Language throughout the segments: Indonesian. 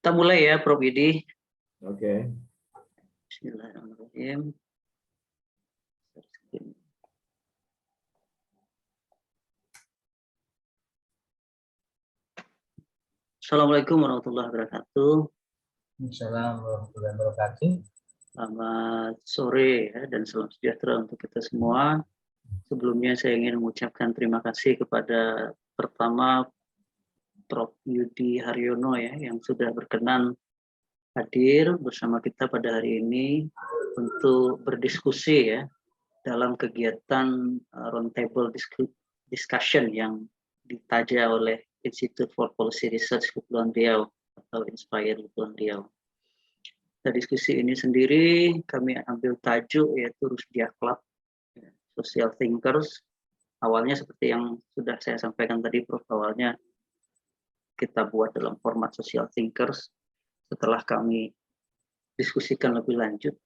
Kita mulai ya, Prof. Yudi. Oke. Bismillahirrahmanirrahim. Assalamualaikum warahmatullahi wabarakatuh. Assalamualaikum warahmatullahi wabarakatuh. Selamat sore ya, dan salam sejahtera untuk kita semua. Sebelumnya saya ingin mengucapkan terima kasih kepada pertama Prof. Yudi Haryono ya, yang sudah berkenan hadir bersama kita pada hari ini untuk berdiskusi ya dalam kegiatan roundtable discussion yang ditaja oleh Institute for Policy Research Kepulauan Riau atau Inspire Kepulauan Riau. Nah, diskusi ini sendiri kami ambil tajuk yaitu Rusdiah Club, Social Thinkers. Awalnya seperti yang sudah saya sampaikan tadi, Prof, awalnya kita buat dalam format Social Thinkers. Setelah kami diskusikan lebih lanjut,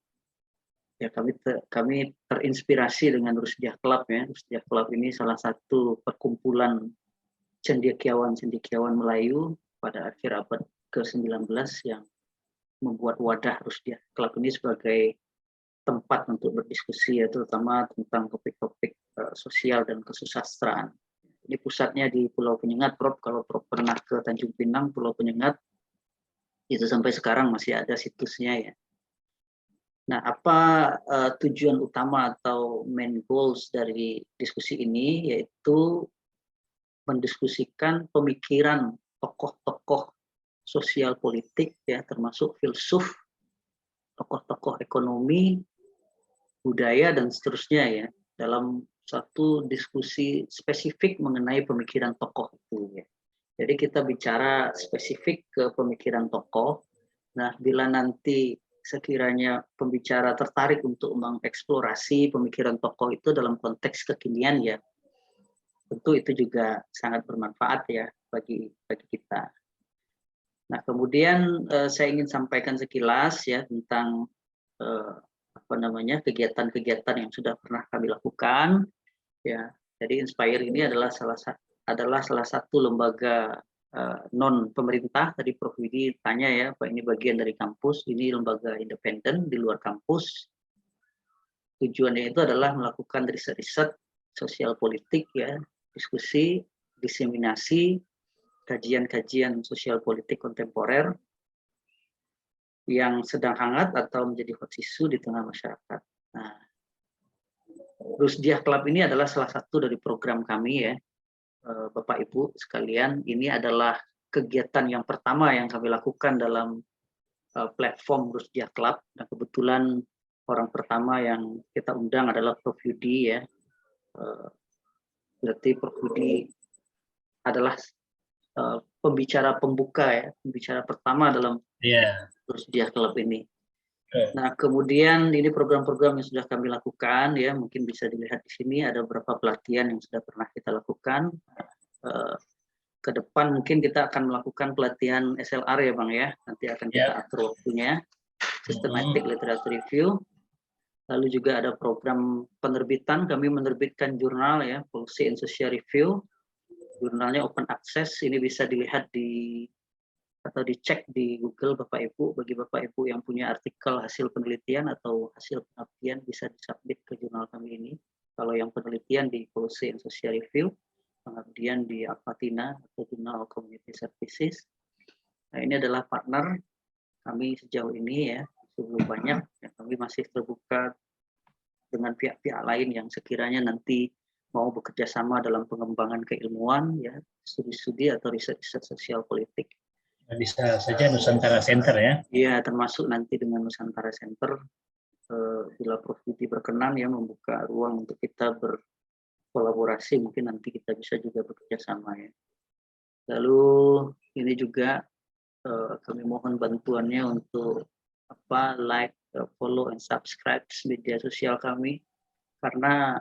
ya kami terinspirasi dengan Rusdiah Club ya. Rusdiah Club ini salah satu perkumpulan cendekiawan Melayu pada akhir abad ke-19 yang membuat wadah Rusdiah Club ini sebagai tempat untuk berdiskusi ya, terutama tentang topik-topik sosial dan kesusastraan. Ini pusatnya di Pulau Penyengat, Prof. Kalau Prof pernah ke Tanjung Pinang, Pulau Penyengat, itu sampai sekarang masih ada situsnya ya. Nah, apa tujuan utama atau main goals dari diskusi ini, yaitu mendiskusikan pemikiran tokoh-tokoh sosial politik ya, termasuk filsuf, tokoh-tokoh ekonomi, budaya dan seterusnya ya, dalam satu diskusi spesifik mengenai pemikiran tokoh itu ya. Jadi kita bicara spesifik ke pemikiran tokoh. Nah, bila nanti sekiranya pembicara tertarik untuk mengeksplorasi pemikiran tokoh itu dalam konteks kekinian ya, tentu itu juga sangat bermanfaat ya bagi kita. Nah, kemudian saya ingin sampaikan sekilas ya tentang kegiatan-kegiatan yang sudah pernah kami lakukan ya. Jadi Inspire ini adalah salah satu lembaga non pemerintah. Tadi Prof Widi tanya ya, Pak, ini bagian dari kampus, ini lembaga independen di luar kampus. Tujuannya itu adalah melakukan riset-riset sosial politik ya, diskusi, diseminasi, kajian-kajian sosial politik kontemporer yang sedang hangat atau menjadi hot issue di tengah masyarakat. Nah, Rusdiah Club ini adalah salah satu dari program kami ya, Bapak Ibu sekalian. Ini adalah kegiatan yang pertama yang kami lakukan dalam platform Rusdiah Club. Dan kebetulan orang pertama yang kita undang adalah Prof Yudi ya. Berarti Prof Yudi adalah pembicara pembuka ya, pembicara pertama dalam Rusdiah Club ini. Nah, kemudian ini program-program yang sudah kami lakukan ya, mungkin bisa dilihat di sini ada beberapa pelatihan yang sudah pernah kita lakukan. Ke depan mungkin kita akan melakukan pelatihan SLR ya Bang ya, nanti akan kita atur waktunya, Systematic Literature Review. Lalu juga ada program penerbitan, kami menerbitkan jurnal ya, Policy and Social Review. Jurnalnya open access, ini bisa dilihat atau dicek di Google Bapak Ibu. Bagi Bapak Ibu yang punya artikel hasil penelitian atau hasil pengabdian bisa disubmit ke jurnal kami ini. Kalau yang penelitian di Policy and Social Review, pengabdian di Alfatina atau Journal Community Services. Nah, ini adalah partner kami sejauh ini ya, belum banyak. Ya, kami masih terbuka dengan pihak-pihak lain yang sekiranya nanti mau bekerja sama dalam pengembangan keilmuan ya, studi-studi atau riset-riset sosial politik. Bisa saja Nusantara Center ya? Iya, termasuk nanti dengan Nusantara Center, bila Prof Yudi berkenan ya membuka ruang untuk kita berkolaborasi, mungkin nanti kita bisa juga bekerja sama ya. Lalu ini juga kami mohon bantuannya untuk like, follow, and subscribe media sosial kami, karena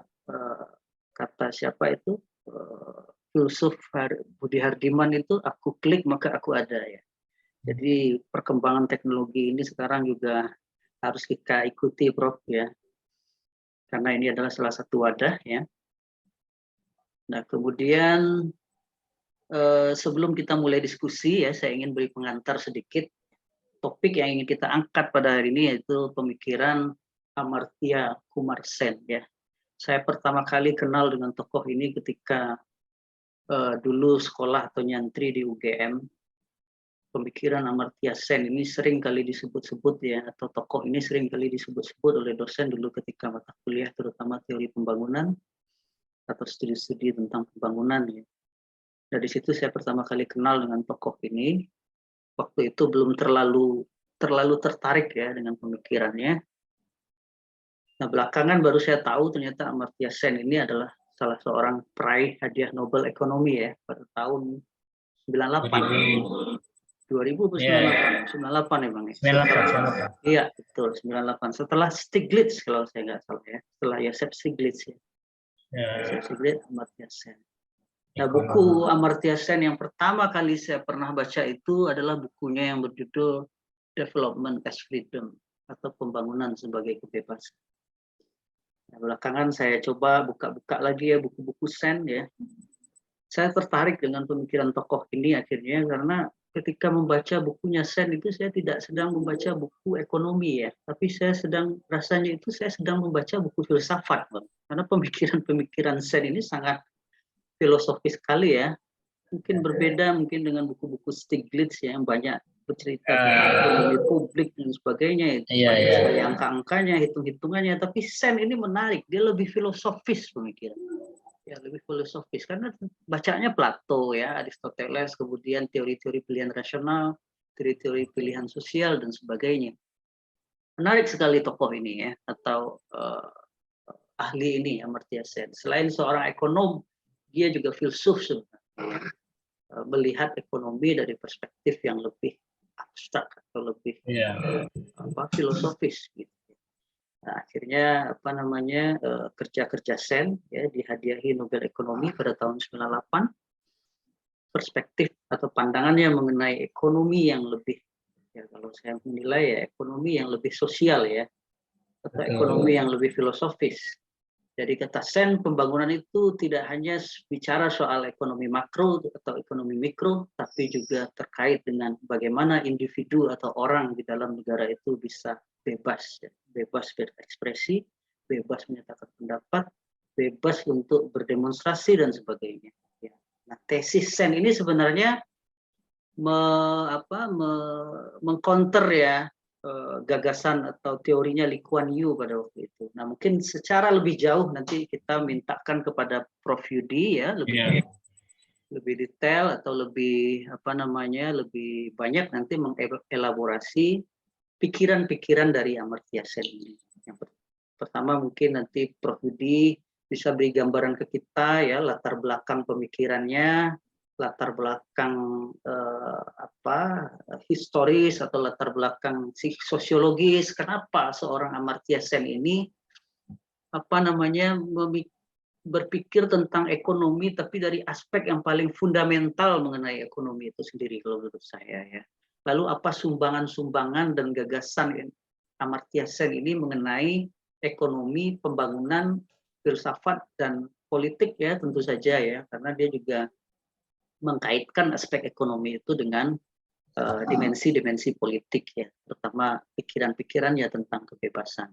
kata siapa itu, filsuf Budi Hardiman itu, aku klik maka aku ada ya. Jadi perkembangan teknologi ini sekarang juga harus kita ikuti Prof ya, karena ini adalah salah satu wadah ya. Nah, kemudian sebelum kita mulai diskusi ya, saya ingin beri pengantar sedikit topik yang ingin kita angkat pada hari ini yaitu pemikiran Amartya Kumar Sen ya. Saya pertama kali kenal dengan tokoh ini ketika dulu sekolah atau nyantri di UGM. Pemikiran Amartya Sen ini sering kali disebut-sebut ya, atau tokoh ini sering kali disebut-sebut oleh dosen dulu ketika mata kuliah, terutama teori pembangunan atau studi-studi tentang pembangunan ya. Dari situ saya pertama kali kenal dengan tokoh ini. Waktu itu belum terlalu tertarik ya dengan pemikirannya. Nah, belakangan baru saya tahu ternyata Amartya Sen ini adalah salah seorang peraih hadiah Nobel Ekonomi ya pada tahun 98. 2000 atau 98 ya Bang ya? 98. Iya betul 98. Setelah Stiglitz kalau saya nggak salah ya, setelah Joseph Stiglitz ya. Joseph Stiglitz, Amartya Sen. Nah, buku Amartya Sen yang pertama kali saya pernah baca itu adalah bukunya yang berjudul Development as Freedom atau Pembangunan sebagai Kebebasan. Nah, belakangan saya coba buka-buka lagi ya buku-buku Sen ya. Saya tertarik dengan pemikiran tokoh ini akhirnya karena ketika membaca bukunya Sen itu saya tidak sedang membaca buku ekonomi ya, tapi saya sedang membaca buku filsafat, Bang. Karena pemikiran-pemikiran Sen ini sangat filosofis sekali ya. Mungkin berbeda mungkin dengan buku-buku Stiglitz ya, yang banyak bercerita tentang ekonomi publik dan sebagainya itu. Banyak sekali angka-angkanya, hitung-hitungannya, tapi Sen ini menarik, dia lebih filosofis pemikiran. Ya, lebih filosofis karena bacanya Plato ya, Aristoteles, kemudian teori-teori pilihan rasional, teori-teori pilihan sosial dan sebagainya. Menarik sekali tokoh ini ya, atau ahli ini Amartya Sen. Selain seorang ekonom, dia juga filsuf sebenarnya. Melihat ekonomi dari perspektif yang lebih abstrak atau lebih filosofis gitu. Nah, akhirnya kerja-kerja Sen ya dihadiahi Nobel Ekonomi pada tahun 98. Perspektif atau pandangannya mengenai ekonomi yang lebih ya kalau saya menilai ya ekonomi yang lebih sosial ya atau ekonomi yang lebih filosofis. Jadi kata Sen, pembangunan itu tidak hanya bicara soal ekonomi makro atau ekonomi mikro, tapi juga terkait dengan bagaimana individu atau orang di dalam negara itu bisa bebas berekspresi, bebas menyatakan pendapat, bebas untuk berdemonstrasi dan sebagainya. Ya. Nah, tesis Sen ini sebenarnya mengcounter ya gagasan atau teorinya Lee Kuan Yew pada waktu itu. Nah, mungkin secara lebih jauh nanti kita mintakan kepada Prof Yudi ya lebih detail atau lebih lebih banyak nanti mengelaborasi pikiran-pikiran dari Amartya Sen ini. Yang pertama mungkin nanti Prof Yudi bisa beri gambaran ke kita ya latar belakang pemikirannya, latar belakang historis atau latar belakang sosiologis kenapa seorang Amartya Sen ini berpikir tentang ekonomi tapi dari aspek yang paling fundamental mengenai ekonomi itu sendiri kalau menurut saya ya. Lalu apa sumbangan-sumbangan dan gagasan Amartya Sen ini mengenai ekonomi, pembangunan, filsafat dan politik ya tentu saja ya karena dia juga mengkaitkan aspek ekonomi itu dengan dimensi-dimensi politik ya, terutama pikiran-pikirannya tentang kebebasan.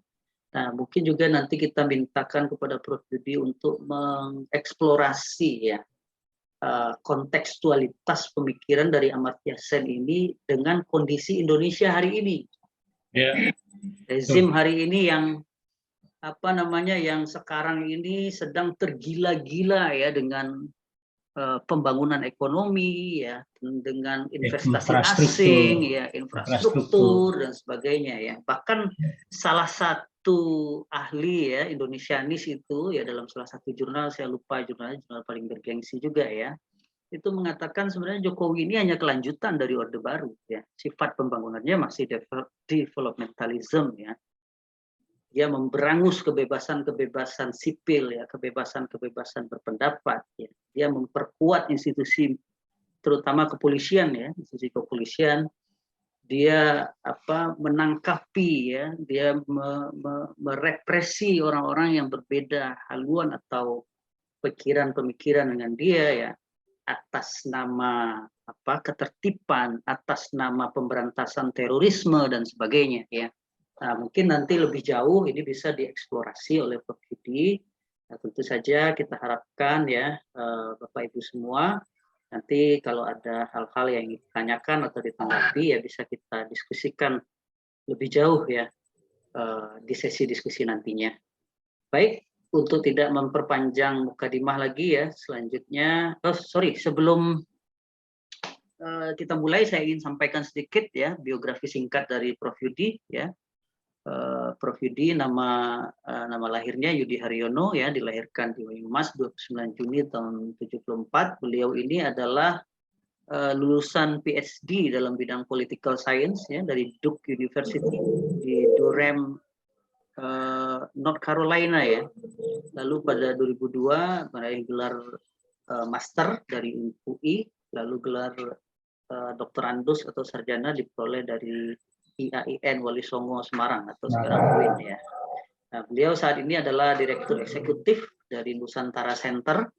Nah, mungkin juga nanti kita mintakan kepada Prof Yudi untuk mengeksplorasi ya kontekstualitas pemikiran dari Amartya Sen ini dengan kondisi Indonesia hari ini. Rezim hari ini yang yang sekarang ini sedang tergila-gila ya dengan pembangunan ekonomi ya dengan investasi asing ya infrastruktur dan sebagainya ya bahkan salah satu ahli ya Indonesianis itu ya dalam salah satu jurnal saya lupa jurnal paling bergengsi juga ya itu mengatakan sebenarnya Jokowi ini hanya kelanjutan dari Orde Baru ya sifat pembangunannya masih developmentalism ya dia memberangus kebebasan sipil ya kebebasan berpendapat ya dia memperkuat institusi terutama kepolisian ya institusi kepolisian dia menangkapi ya dia merepresi orang-orang yang berbeda haluan atau pemikiran dengan dia ya atas nama ketertiban atas nama pemberantasan terorisme dan sebagainya ya. Nah, mungkin nanti lebih jauh ini bisa dieksplorasi oleh Prof. Yudi. Nah, tentu saja kita harapkan ya Bapak Ibu semua nanti kalau ada hal-hal yang ditanyakan atau ditanggapi ya bisa kita diskusikan lebih jauh ya di sesi diskusi nantinya. Baik, untuk tidak memperpanjang mukadimah lagi ya, selanjutnya, sebelum kita mulai saya ingin sampaikan sedikit ya biografi singkat dari Prof. Yudi ya. Prof. Yudi nama lahirnya Yudi Haryono ya, dilahirkan di Banyumas 29 Juni tahun 74. Beliau ini adalah lulusan PhD dalam bidang political science ya dari Duke University di Durham, North Carolina ya. Lalu pada 2002 meraih gelar master dari UI, lalu gelar doktorandus atau sarjana diperoleh dari IAIN Wali Songo Semarang atau sekarang UIN ya. Nah, beliau saat ini adalah direktur eksekutif dari Nusantara Center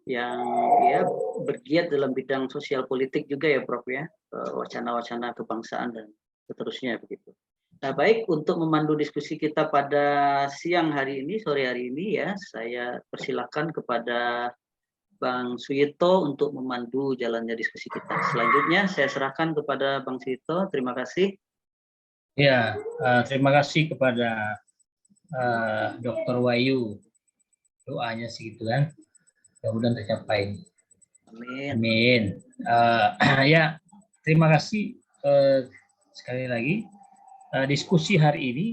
yang ya bergiat dalam bidang sosial politik juga ya Prof ya, wacana-wacana kebangsaan dan seterusnya begitu. Nah, baik, untuk memandu diskusi kita pada sore hari ini ya, saya persilakan kepada Bang Suyito untuk memandu jalannya diskusi kita. Selanjutnya saya serahkan kepada Bang Suyito. Terima kasih. Ya, terima kasih kepada Dr. Wahyu. Doanya segitu kan. Mudah-mudahan tercapai. Amin. Amin. Ya, terima kasih sekali lagi. Diskusi hari ini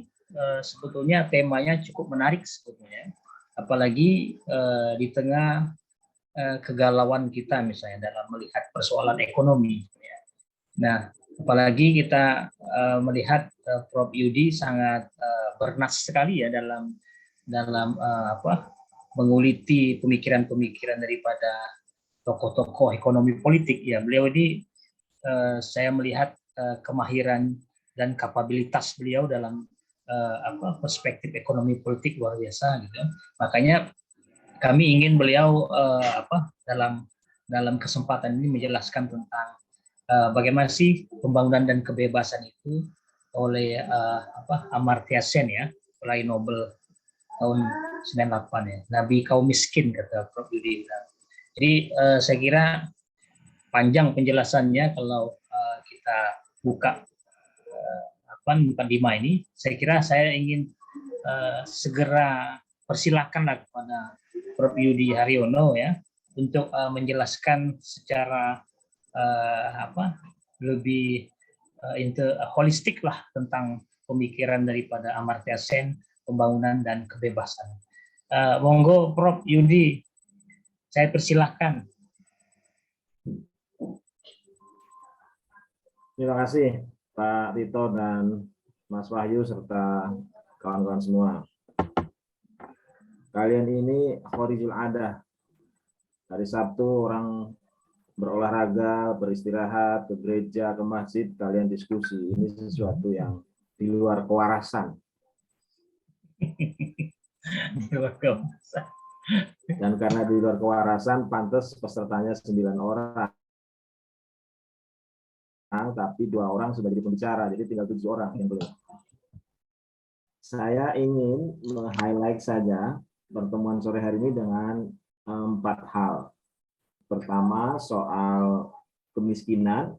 sebetulnya temanya cukup menarik sebetulnya. Apalagi di tengah kegalauan kita misalnya dalam melihat persoalan ekonomi. Nah, apalagi kita melihat Prof. Yudi sangat bernas sekali ya dalam menguliti pemikiran-pemikiran daripada tokoh-tokoh ekonomi politik ya. Beliau ini saya melihat kemahiran dan kapabilitas beliau dalam perspektif ekonomi politik luar biasa gitu. Makanya kami ingin beliau dalam kesempatan ini menjelaskan tentang bagaimana sih pembangunan dan kebebasan itu oleh Amartya Sen ya, peraih Nobel tahun 98 ya. Nabi kaum miskin kata Prof. Yudi. Jadi saya kira panjang penjelasannya kalau kita buka mukadimah ini. Saya kira saya ingin segera persilakanlah kepada Prof. Yudi Haryono ya untuk menjelaskan secara lebih holistik lah tentang pemikiran daripada Amartya Sen, pembangunan dan kebebasan. Monggo Prof. Yudi, saya persilahkan. Terima kasih Pak Tito dan Mas Wahyu serta kawan-kawan semua. Kalian ini khorijul adah. Hari Sabtu orang berolahraga, beristirahat, ke gereja, ke masjid, kalian diskusi. Ini sesuatu yang di luar kewarasan. Dan karena di luar kewarasan, pantas pesertanya 9 orang. Tapi 2 orang sudah jadi pembicara, jadi tinggal 7 orang yang belum. Saya ingin meng-highlight saja pertemuan sore hari ini dengan 4 hal. Pertama, soal kemiskinan,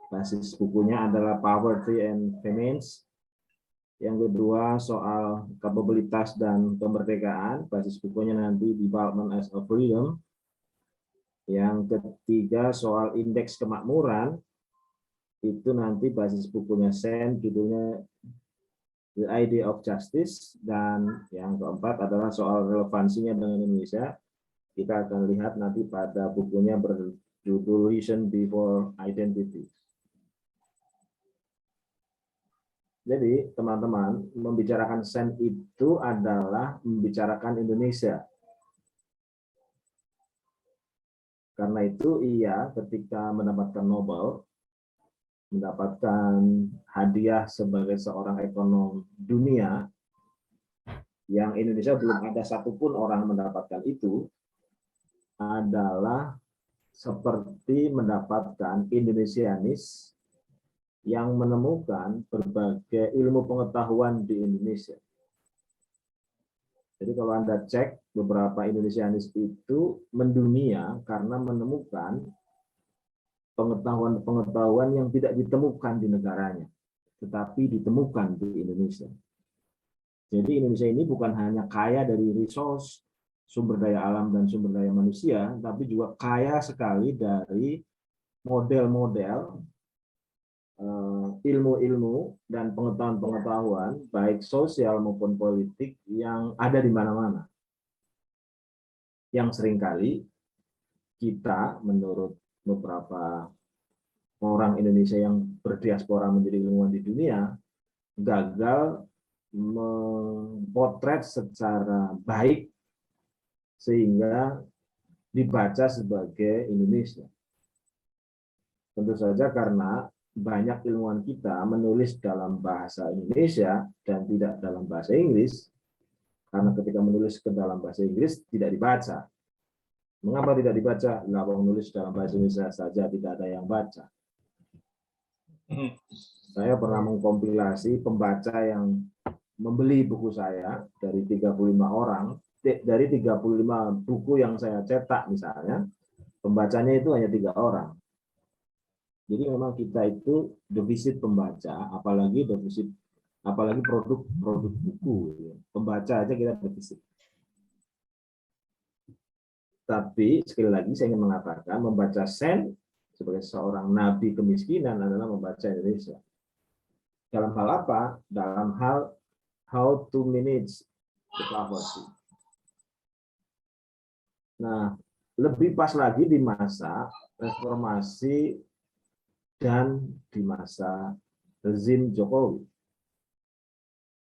basis bukunya adalah Poverty and Famines. Yang kedua, soal kapabilitas dan kemerdekaan, basis bukunya nanti Development as a Freedom. Yang ketiga, soal indeks kemakmuran, itu nanti basis bukunya Sen, judulnya The Idea of Justice. Dan yang keempat adalah soal relevansinya dengan Indonesia. Kita akan lihat nanti pada bukunya berjudul Reason Before Identity. Jadi teman-teman, membicarakan Sen itu adalah membicarakan Indonesia. Karena itu ia ketika mendapatkan Nobel, mendapatkan hadiah sebagai seorang ekonom dunia, yang Indonesia belum ada satupun orang mendapatkan itu, adalah seperti mendapatkan Indonesianis yang menemukan berbagai ilmu pengetahuan di Indonesia. Jadi kalau Anda cek, beberapa Indonesianis itu mendunia karena menemukan pengetahuan-pengetahuan yang tidak ditemukan di negaranya, tetapi ditemukan di Indonesia. Jadi Indonesia ini bukan hanya kaya dari resource, sumber daya alam dan sumber daya manusia, tapi juga kaya sekali dari model-model ilmu-ilmu dan pengetahuan-pengetahuan, baik sosial maupun politik yang ada di mana-mana. Yang seringkali kita, menurut beberapa orang Indonesia yang berdiaspora menjadi ilmuwan di dunia, gagal memotret secara baik sehingga dibaca sebagai Indonesia. Tentu saja karena banyak ilmuwan kita menulis dalam bahasa Indonesia dan tidak dalam bahasa Inggris, karena ketika menulis ke dalam bahasa Inggris tidak dibaca. Mengapa tidak dibaca? Nah, menulis dalam bahasa Indonesia saja tidak ada yang baca. Saya pernah mengkompilasi pembaca yang membeli buku saya dari 35 orang, dari 35 buku yang saya cetak misalnya, pembacanya itu hanya 3 orang. Jadi memang kita itu defisit pembaca, apalagi produk buku. Pembaca aja kita defisit. Tapi sekali lagi saya ingin mengatakan, membaca Sen sebagai seorang nabi kemiskinan adalah membaca Indonesia. Dalam hal apa? Dalam hal how to manage the poverty. Nah, lebih pas lagi di masa reformasi dan di masa rezim Jokowi.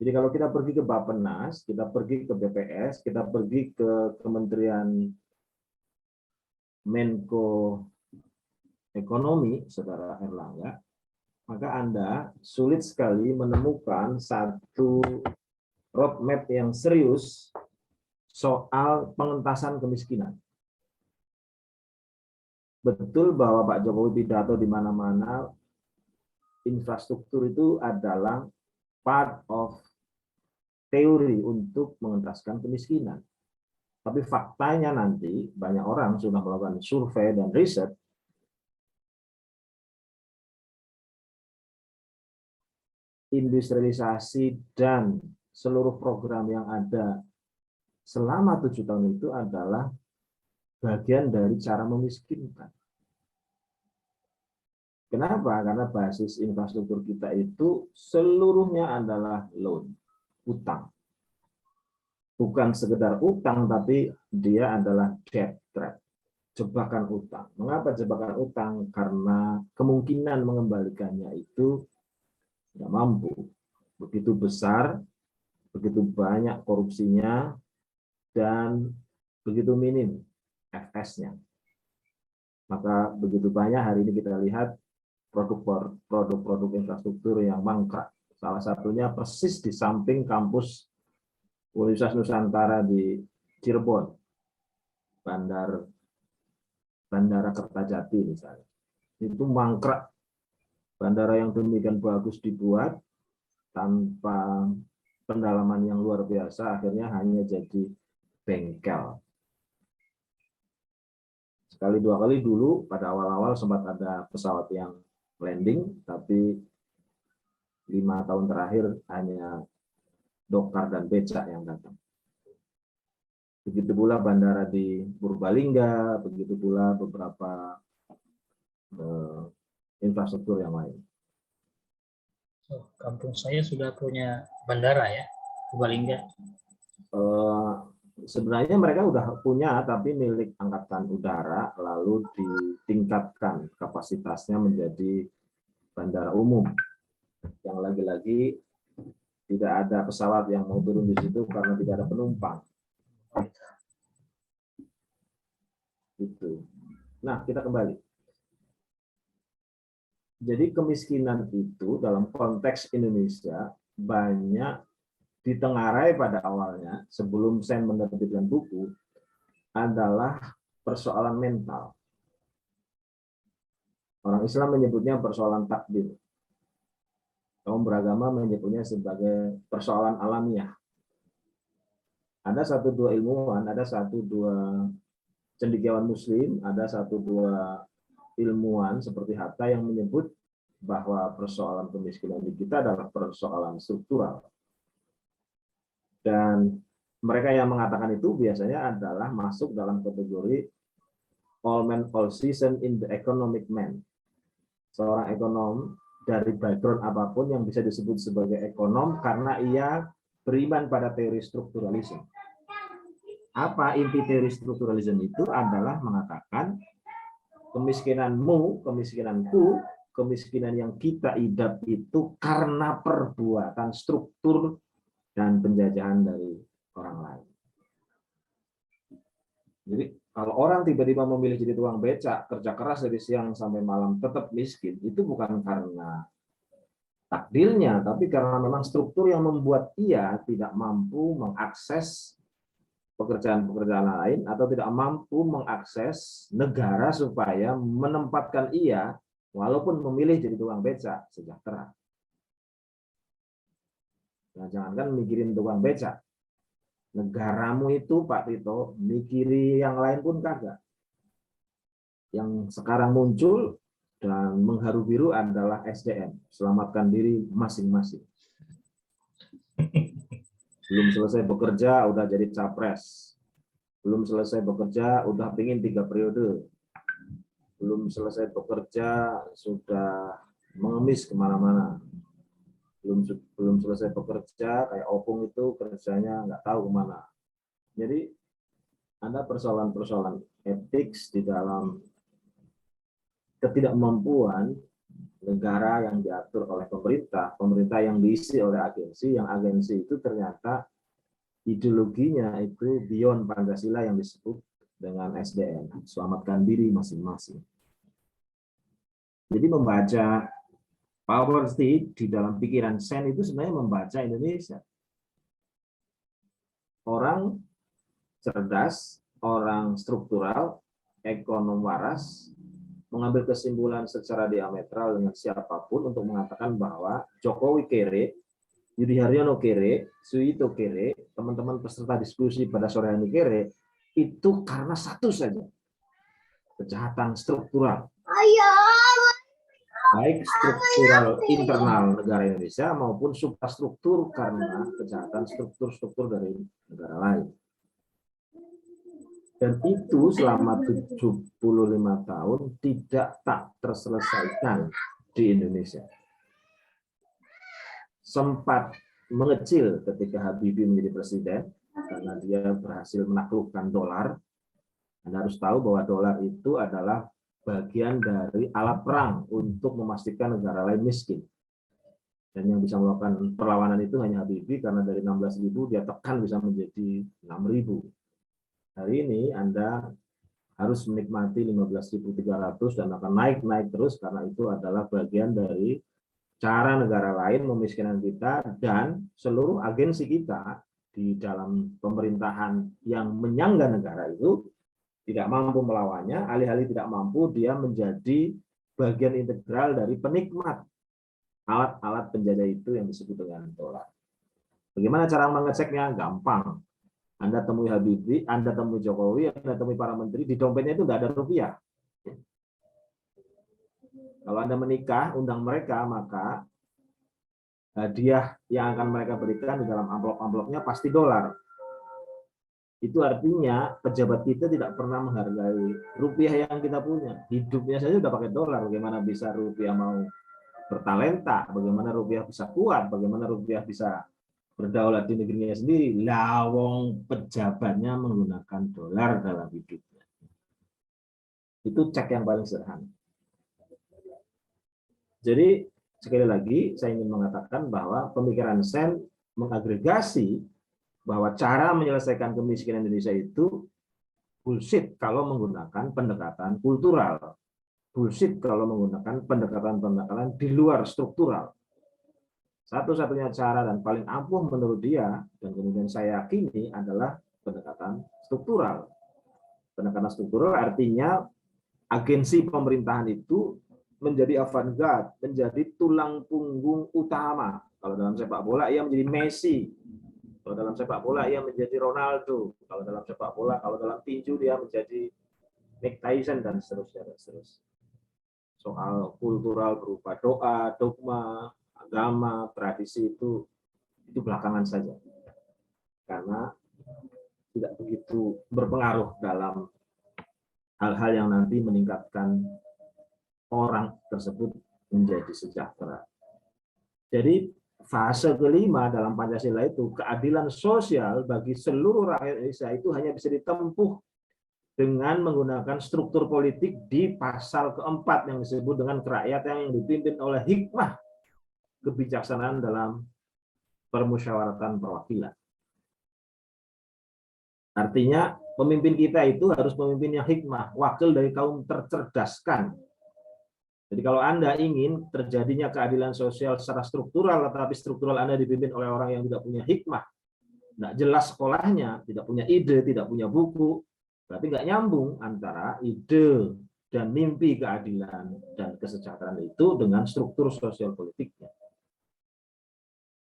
Jadi kalau kita pergi ke Bappenas, kita pergi ke BPS, kita pergi ke Kementerian Menko Ekonomi, Saudara Erlangga, maka Anda sulit sekali menemukan satu roadmap yang serius soal pengentasan kemiskinan. Betul bahwa Pak Jokowi pidato di mana-mana, infrastruktur itu adalah part of teori untuk mengentaskan kemiskinan. Tapi faktanya nanti banyak orang sudah melakukan survei dan riset, industrialisasi dan seluruh program yang ada selama 7 tahun itu adalah bagian dari cara memiskinkan. Kenapa? Karena basis infrastruktur kita itu seluruhnya adalah loan, utang. Bukan sekedar utang, tapi dia adalah debt trap, jebakan utang. Mengapa jebakan utang? Karena kemungkinan mengembalikannya itu tidak mampu. Begitu besar, begitu banyak korupsinya, dan begitu minim FS-nya. Maka begitu banyak hari ini kita lihat produk-produk infrastruktur yang mangkrak. Salah satunya persis di samping kampus Universitas Nusantara di Cirebon, Bandara Kertajati misalnya. Itu mangkrak. Bandara yang demikian bagus dibuat tanpa pendalaman yang luar biasa, akhirnya hanya jadi bengkel. Sekali dua kali dulu pada awal-awal sempat ada pesawat yang landing, tapi 5 tahun terakhir hanya dokar dan becak yang datang. Begitu pula bandara di Purbalingga, begitu pula beberapa infrastruktur yang lain. Kampung saya sudah punya bandara ya, Purbalingga. Sebenarnya mereka udah punya, tapi milik Angkatan Udara, lalu ditingkatkan kapasitasnya menjadi bandara umum. Yang lagi-lagi tidak ada pesawat yang mau turun di situ karena tidak ada penumpang. Itu. Nah, kita kembali. Jadi kemiskinan itu dalam konteks Indonesia banyak ditengarai pada awalnya sebelum Sen menerbitkan buku adalah persoalan mental. Orang Islam menyebutnya persoalan takdir. Kaum beragama menyebutnya sebagai persoalan alamiah. Ada satu dua ilmuwan, ada satu dua cendekiawan muslim, ada satu dua ilmuwan seperti Hatta yang menyebut bahwa persoalan kemiskinan di kita adalah persoalan struktural. Dan mereka yang mengatakan itu biasanya adalah masuk dalam kategori all men all season in the economic man. Seorang ekonom dari background apapun yang bisa disebut sebagai ekonom karena ia beriman pada teori strukturalisme. Apa inti teori strukturalisme itu adalah mengatakan kemiskinanmu, kemiskinanku, kemiskinan yang kita idap itu karena perbuatan struktur dan penjajahan dari orang lain. Jadi kalau orang tiba-tiba memilih jadi tukang becak, kerja keras dari siang sampai malam tetap miskin, itu bukan karena takdirnya, tapi karena memang struktur yang membuat ia tidak mampu mengakses pekerjaan-pekerjaan lain atau tidak mampu mengakses negara supaya menempatkan ia walaupun memilih jadi tukang becak sejahtera. Nah, jangankan mikirin tukang becak, negaramu itu Pak Tito mikiri yang lain pun kagak. Yang sekarang muncul dan mengharu biru adalah SDM, selamatkan diri masing-masing. Belum selesai bekerja udah jadi capres, belum selesai bekerja udah pingin 3 periode, belum selesai bekerja sudah mengemis kemana-mana, belum selesai bekerja kayak opung itu kerjanya nggak tahu kemana. Jadi ada persoalan-persoalan etik di dalam ketidakmampuan negara yang diatur oleh pemerintah, pemerintah yang diisi oleh agensi, yang agensi itu ternyata ideologinya itu beyond Pancasila yang disebut dengan SDM, selamatkan diri masing-masing. Jadi membaca poverty di dalam pikiran Sen itu sebenarnya membaca Indonesia. Orang cerdas, orang struktural, ekonom waras, mengambil kesimpulan secara diametral dengan siapapun untuk mengatakan bahwa Jokowi kere, Yudi Haryono kere, Suito kere, teman-teman peserta diskusi pada sore hari kere, itu karena satu saja, kejahatan struktural. Baik struktural internal negara Indonesia maupun suprastruktur karena kejahatan struktur-struktur dari negara lain. Dan itu selama 75 tahun tidak tak terselesaikan di Indonesia. Sempat mengecil ketika Habibie menjadi presiden karena dia berhasil menaklukkan dolar. Anda harus tahu bahwa dolar itu adalah bagian dari alat perang untuk memastikan negara lain miskin. Dan yang bisa melakukan perlawanan itu hanya Habibie karena dari 16.000 dia tekan bisa menjadi 6.000. Hari ini Anda harus menikmati 15.300 dan akan naik terus karena itu adalah bagian dari cara negara lain memiskinkan kita dan seluruh agensi kita di dalam pemerintahan yang menyangga negara itu tidak mampu melawannya, alih-alih tidak mampu dia menjadi bagian integral dari penikmat alat-alat penjajah itu yang disebut dengan dolar. Bagaimana cara mengeceknya? Gampang. Anda temui Habibie, Anda temui Jokowi, Anda temui para menteri, di dompetnya itu nggak ada rupiah. Kalau Anda menikah, undang mereka, maka hadiah yang akan mereka berikan di dalam amplop-amplopnya pasti dolar. Itu artinya pejabat kita tidak pernah menghargai rupiah yang kita punya. Hidupnya saja sudah pakai dolar, bagaimana bisa rupiah mau bertalenta, bagaimana rupiah bisa kuat, bagaimana rupiah bisa berdaulat di negerinya sendiri. Lawong pejabatnya menggunakan dolar dalam hidupnya. Itu cek yang paling sederhana. Jadi sekali lagi saya ingin mengatakan bahwa pemikiran Sen mengagregasi bahwa cara menyelesaikan kemiskinan Indonesia itu bullshit kalau menggunakan pendekatan kultural. Bullshit kalau menggunakan pendekatan-pendekatan di luar struktural. Satu-satunya cara dan paling ampuh menurut dia, dan kemudian saya yakini adalah pendekatan struktural. Pendekatan struktural artinya agensi pemerintahan itu menjadi avant-garde, menjadi tulang punggung utama. Kalau dalam sepak bola ia menjadi Messi. Kalau dalam sepak bola ia menjadi Ronaldo. Kalau dalam sepak bola, kalau dalam tinju dia menjadi Mike Tyson dan seterusnya dan seterusnya. Soal kultural berupa doa, dogma, agama, tradisi itu belakangan saja. Karena tidak begitu berpengaruh dalam hal-hal yang nanti meningkatkan orang tersebut menjadi sejahtera. Jadi fase kelima dalam Pancasila itu keadilan sosial bagi seluruh rakyat Indonesia itu hanya bisa ditempuh dengan menggunakan struktur politik di pasal keempat yang disebut dengan kerakyatan yang dipimpin oleh hikmah kebijaksanaan dalam permusyawaratan perwakilan. Artinya pemimpin kita itu harus pemimpin yang hikmah, wakil dari kaum tercerdaskan. Jadi kalau Anda ingin terjadinya keadilan sosial secara struktural, tetapi struktural Anda dipimpin oleh orang yang tidak punya hikmah, tidak jelas sekolahnya, tidak punya ide, tidak punya buku, berarti nggak nyambung antara ide dan mimpi keadilan dan kesejahteraan itu dengan struktur sosial politiknya.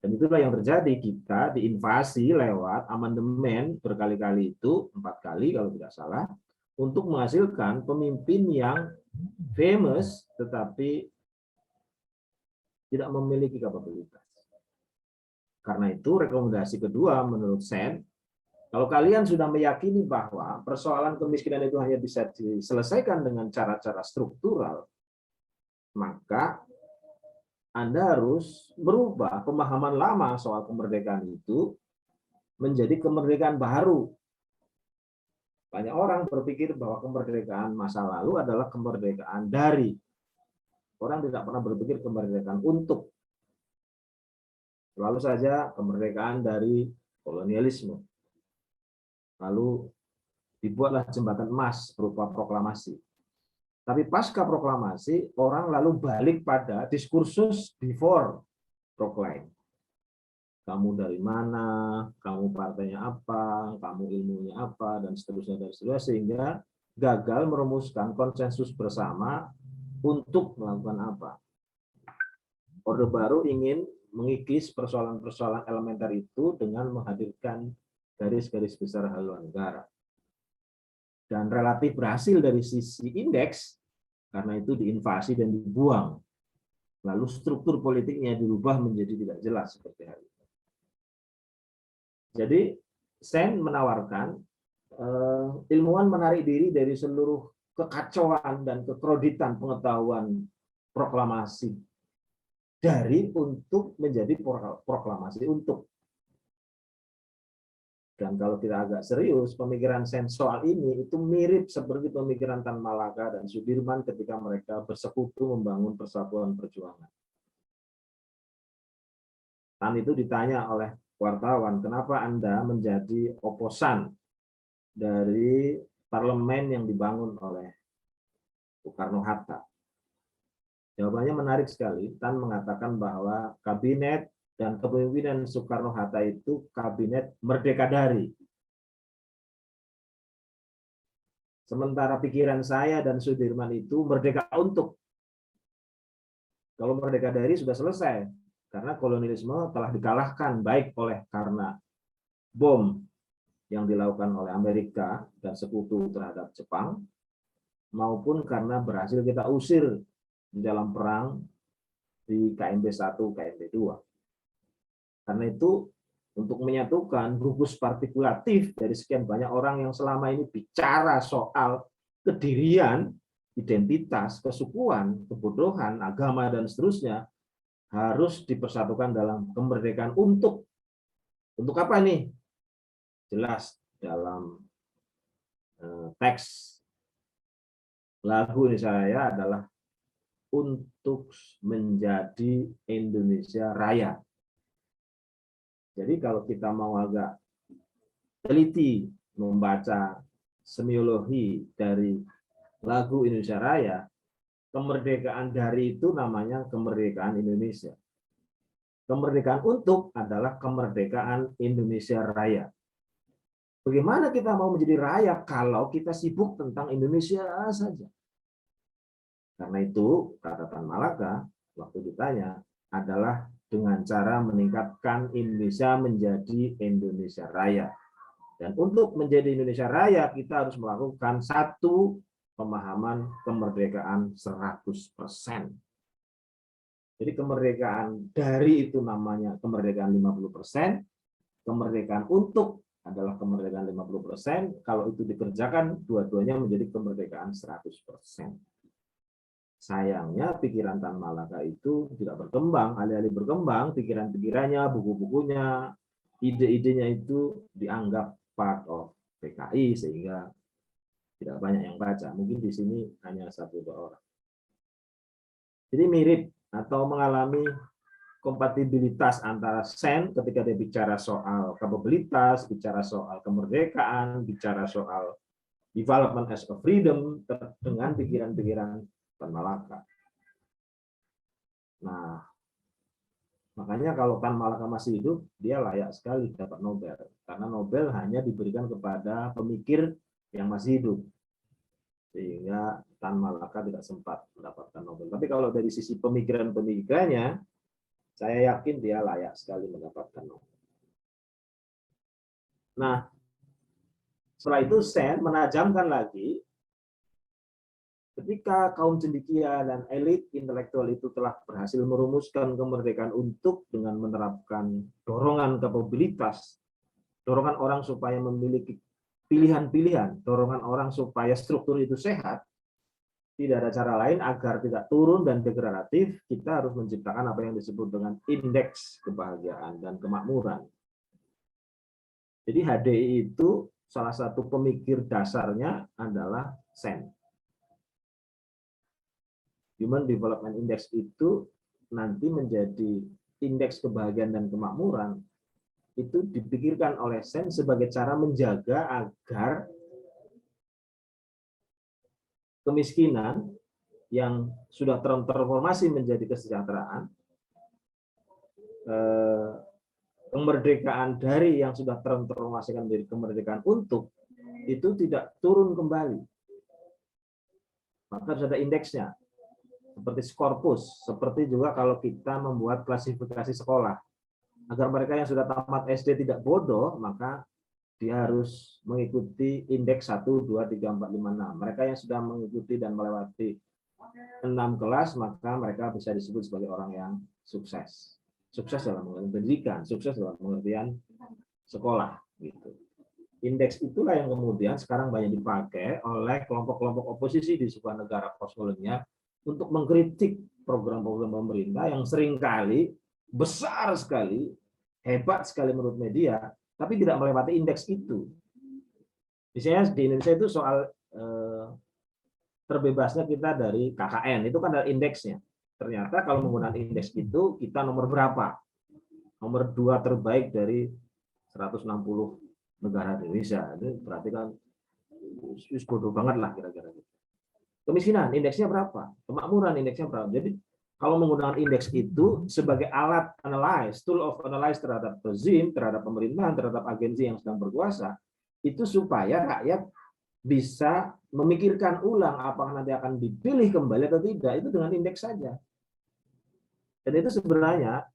Dan itulah yang terjadi, kita diinvasi lewat amandemen berkali-kali itu, 4 kali kalau tidak salah, untuk menghasilkan pemimpin yang famous tetapi tidak memiliki kapabilitas. Karena itu rekomendasi kedua menurut Sen, kalau kalian sudah meyakini bahwa persoalan kemiskinan itu hanya bisa diselesaikan dengan cara-cara struktural, maka Anda harus berubah pemahaman lama soal kemerdekaan itu menjadi kemerdekaan baru. Banyak orang berpikir bahwa kemerdekaan masa lalu adalah kemerdekaan dari. Orang tidak pernah berpikir kemerdekaan untuk. Selalu saja kemerdekaan dari kolonialisme. Lalu dibuatlah jembatan emas berupa proklamasi. Tapi pasca proklamasi, orang lalu balik pada diskursus before proclaim. Kamu dari mana, kamu partainya apa, kamu ilmunya apa, dan seterusnya, sehingga gagal merumuskan konsensus bersama untuk melakukan apa. Orde Baru ingin mengikis persoalan-persoalan elementer itu dengan menghadirkan garis-garis besar haluan negara. Dan relatif berhasil dari sisi indeks, karena itu diinvasi dan dibuang. Lalu struktur politiknya dirubah menjadi tidak jelas seperti hari ini. Jadi Sen menawarkan ilmuwan menarik diri dari seluruh kekacauan dan kekreditan pengetahuan proklamasi dari untuk menjadi proklamasi untuk. Dan kalau kita agak serius, pemikiran Sen soal ini itu mirip seperti pemikiran Tan Malaka dan Sudirman ketika mereka bersekutu membangun persatuan perjuangan. Tan itu ditanya oleh wartawan, kenapa Anda menjadi oposan dari parlemen yang dibangun oleh Soekarno-Hatta? Jawabannya menarik sekali. Tan mengatakan bahwa kabinet dan kepemimpinan Soekarno-Hatta itu kabinet merdeka dari. Sementara pikiran saya dan Sudirman itu merdeka untuk. Kalau merdeka dari sudah selesai. Karena kolonialisme telah dikalahkan baik karena bom yang dilakukan oleh Amerika dan sekutu terhadap Jepang, maupun karena berhasil kita usir di dalam perang di KMB 1, KMB 2. Karena itu, untuk menyatukan gugus partikulatif dari sekian banyak orang yang selama ini bicara soal kedirian, identitas, kesukuan, kebodohan, agama, dan seterusnya, harus dipersatukan dalam kemerdekaan untuk apa nih? Jelas dalam teks lagu ini saya adalah untuk menjadi Indonesia Raya. Jadi kalau kita mau agak teliti membaca semiologi dari lagu Indonesia Raya, kemerdekaan dari itu namanya kemerdekaan Indonesia. Kemerdekaan untuk adalah kemerdekaan Indonesia Raya. Bagaimana kita mau menjadi raya kalau kita sibuk tentang Indonesia saja? Karena itu, kata Tan Malaka, waktu ditanya, adalah dengan cara meningkatkan Indonesia menjadi Indonesia Raya. Dan untuk menjadi Indonesia Raya, kita harus melakukan satu pemahaman kemerdekaan 100%. Jadi kemerdekaan dari itu namanya kemerdekaan 50%, kemerdekaan untuk adalah kemerdekaan 50%, kalau itu dikerjakan, dua-duanya menjadi kemerdekaan 100%. Sayangnya pikiran Tan Malaka itu tidak berkembang, alih-alih berkembang, pikiran-pikirannya, buku-bukunya, ide-idenya itu dianggap part of PKI, sehingga tidak banyak yang baca. Mungkin di sini hanya 1-2 orang. Jadi mirip atau mengalami kompatibilitas antara Sen ketika dia bicara soal kapabilitas, bicara soal kemerdekaan, bicara soal development as a freedom dengan pikiran-pikiran Tan Malaka. Nah, makanya kalau Tan Malaka masih hidup, dia layak sekali dapat Nobel. Karena Nobel hanya diberikan kepada pemikir yang masih hidup. Sehingga Tan Malaka tidak sempat mendapatkan Nobel. Tapi kalau dari sisi pemikiran-pemikirannya, saya yakin dia layak sekali mendapatkan Nobel. Nah, setelah itu Sen menajamkan lagi, ketika kaum cendekia dan elit intelektual itu telah berhasil merumuskan kemerdekaan untuk dengan menerapkan dorongan kapabilitas, dorongan orang supaya memiliki pilihan-pilihan, dorongan orang supaya struktur itu sehat, tidak ada cara lain agar tidak turun dan degradatif, kita harus menciptakan apa yang disebut dengan indeks kebahagiaan dan kemakmuran. Jadi HDI itu salah satu pemikir dasarnya adalah Sen. Human Development Index itu nanti menjadi indeks kebahagiaan dan kemakmuran, itu dipikirkan oleh Sen sebagai cara menjaga agar kemiskinan yang sudah tertransformasi menjadi kesejahteraan, kemerdekaan dari yang sudah tertransformasikan menjadi kemerdekaan untuk, itu tidak turun kembali. Maka harus ada indeksnya, seperti Scopus, seperti juga kalau kita membuat klasifikasi sekolah. Agar mereka yang sudah tamat SD tidak bodoh, maka dia harus mengikuti indeks 1, 2, 3, 4, 5, 6. Mereka yang sudah mengikuti dan melewati 6 kelas, maka mereka bisa disebut sebagai orang yang sukses. Sukses dalam pengertian pendidikan, sukses dalam pengertian sekolah. Gitu. Indeks itulah yang kemudian sekarang banyak dipakai oleh kelompok-kelompok oposisi di sebuah negara postkolonial untuk mengkritik program-program pemerintah yang seringkali besar sekali, hebat sekali menurut media, tapi tidak melewati indeks itu. Misalnya di Indonesia itu soal terbebasnya kita dari KKN, itu kan ada indeksnya. Ternyata kalau menggunakan indeks itu, kita nomor berapa? Nomor 2 terbaik dari 160 negara di Indonesia. Itu berarti kan bodoh banget lah kira-kira. Kemiskinan, indeksnya berapa? Kemakmuran, indeksnya berapa? Jadi kalau menggunakan indeks itu sebagai alat analyze, tool of analyze terhadap rezim, terhadap pemerintahan, terhadap agensi yang sedang berkuasa, itu supaya rakyat bisa memikirkan ulang apakah nanti akan dipilih kembali atau tidak, itu dengan indeks saja. Dan itu sebenarnya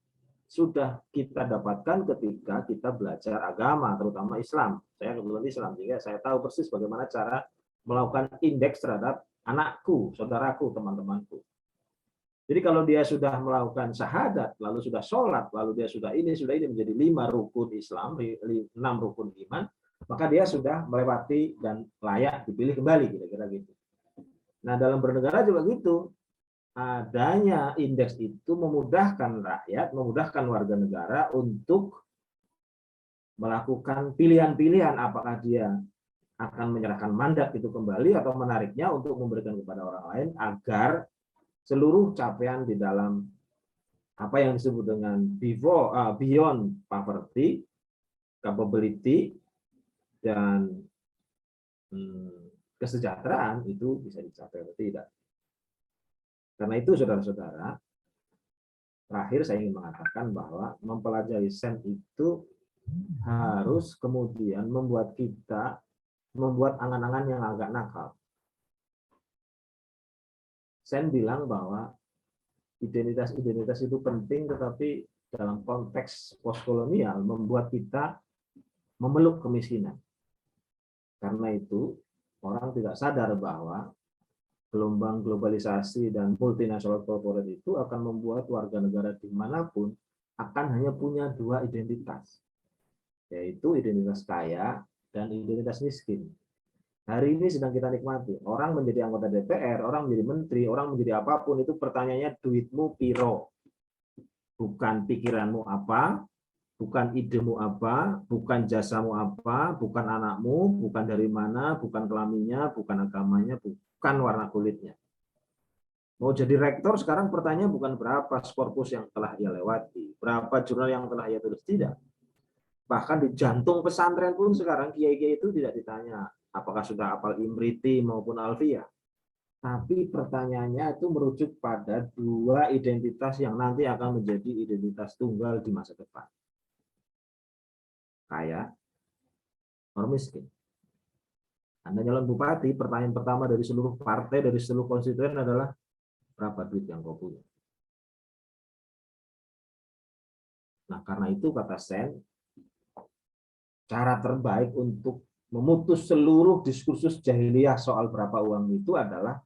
sudah kita dapatkan ketika kita belajar agama, terutama Islam. Saya kebetulan Islam, sehingga saya tahu persis bagaimana cara melakukan indeks terhadap anakku, saudaraku, teman-temanku. Jadi kalau dia sudah melakukan syahadat, lalu sudah sholat, lalu dia sudah ini menjadi 5 rukun Islam, 6 rukun iman, maka dia sudah melewati dan layak dipilih kembali, kira-kira gitu. Nah, dalam bernegara juga gitu. Adanya indeks itu memudahkan rakyat, memudahkan warga negara untuk melakukan pilihan-pilihan apakah dia akan menyerahkan mandat itu kembali atau menariknya untuk memberikan kepada orang lain agar seluruh capaian di dalam apa yang disebut dengan beyond poverty, capability, dan kesejahteraan itu bisa dicapai atau tidak. Karena itu, saudara-saudara, terakhir saya ingin mengatakan bahwa mempelajari Sen itu harus kemudian membuat kita membuat angan-angan yang agak nakal. Sen bilang bahwa identitas itu penting, tetapi dalam konteks postkolonial membuat kita memeluk kemiskinan. Karena itu, orang tidak sadar bahwa gelombang globalisasi dan multinasional corporate itu akan membuat warga negara dimanapun akan hanya punya dua identitas, yaitu identitas kaya dan identitas miskin. Hari ini sedang kita nikmati. Orang menjadi anggota DPR, orang menjadi menteri, orang menjadi apapun, itu pertanyaannya duitmu piro. Bukan pikiranmu apa, bukan idemu apa, bukan jasamu apa, bukan anakmu, bukan dari mana, bukan kelaminnya, bukan agamanya, bukan warna kulitnya. Mau jadi rektor sekarang pertanyaan bukan berapa korpus yang telah ia lewati, berapa jurnal yang telah ia tulis, tidak. Bahkan di jantung pesantren pun sekarang kiai-kiai itu tidak ditanya apakah sudah hafal Imriti maupun Alfiyah. Tapi pertanyaannya itu merujuk pada dua identitas yang nanti akan menjadi identitas tunggal di masa depan. Kaya, orang miskin. Anda nyalon bupati, pertanyaan pertama dari seluruh partai, dari seluruh konstituen adalah berapa duit yang kau punya. Nah, karena itu kata Sen, cara terbaik untuk memutus seluruh diskursus jahiliyah soal berapa uang itu adalah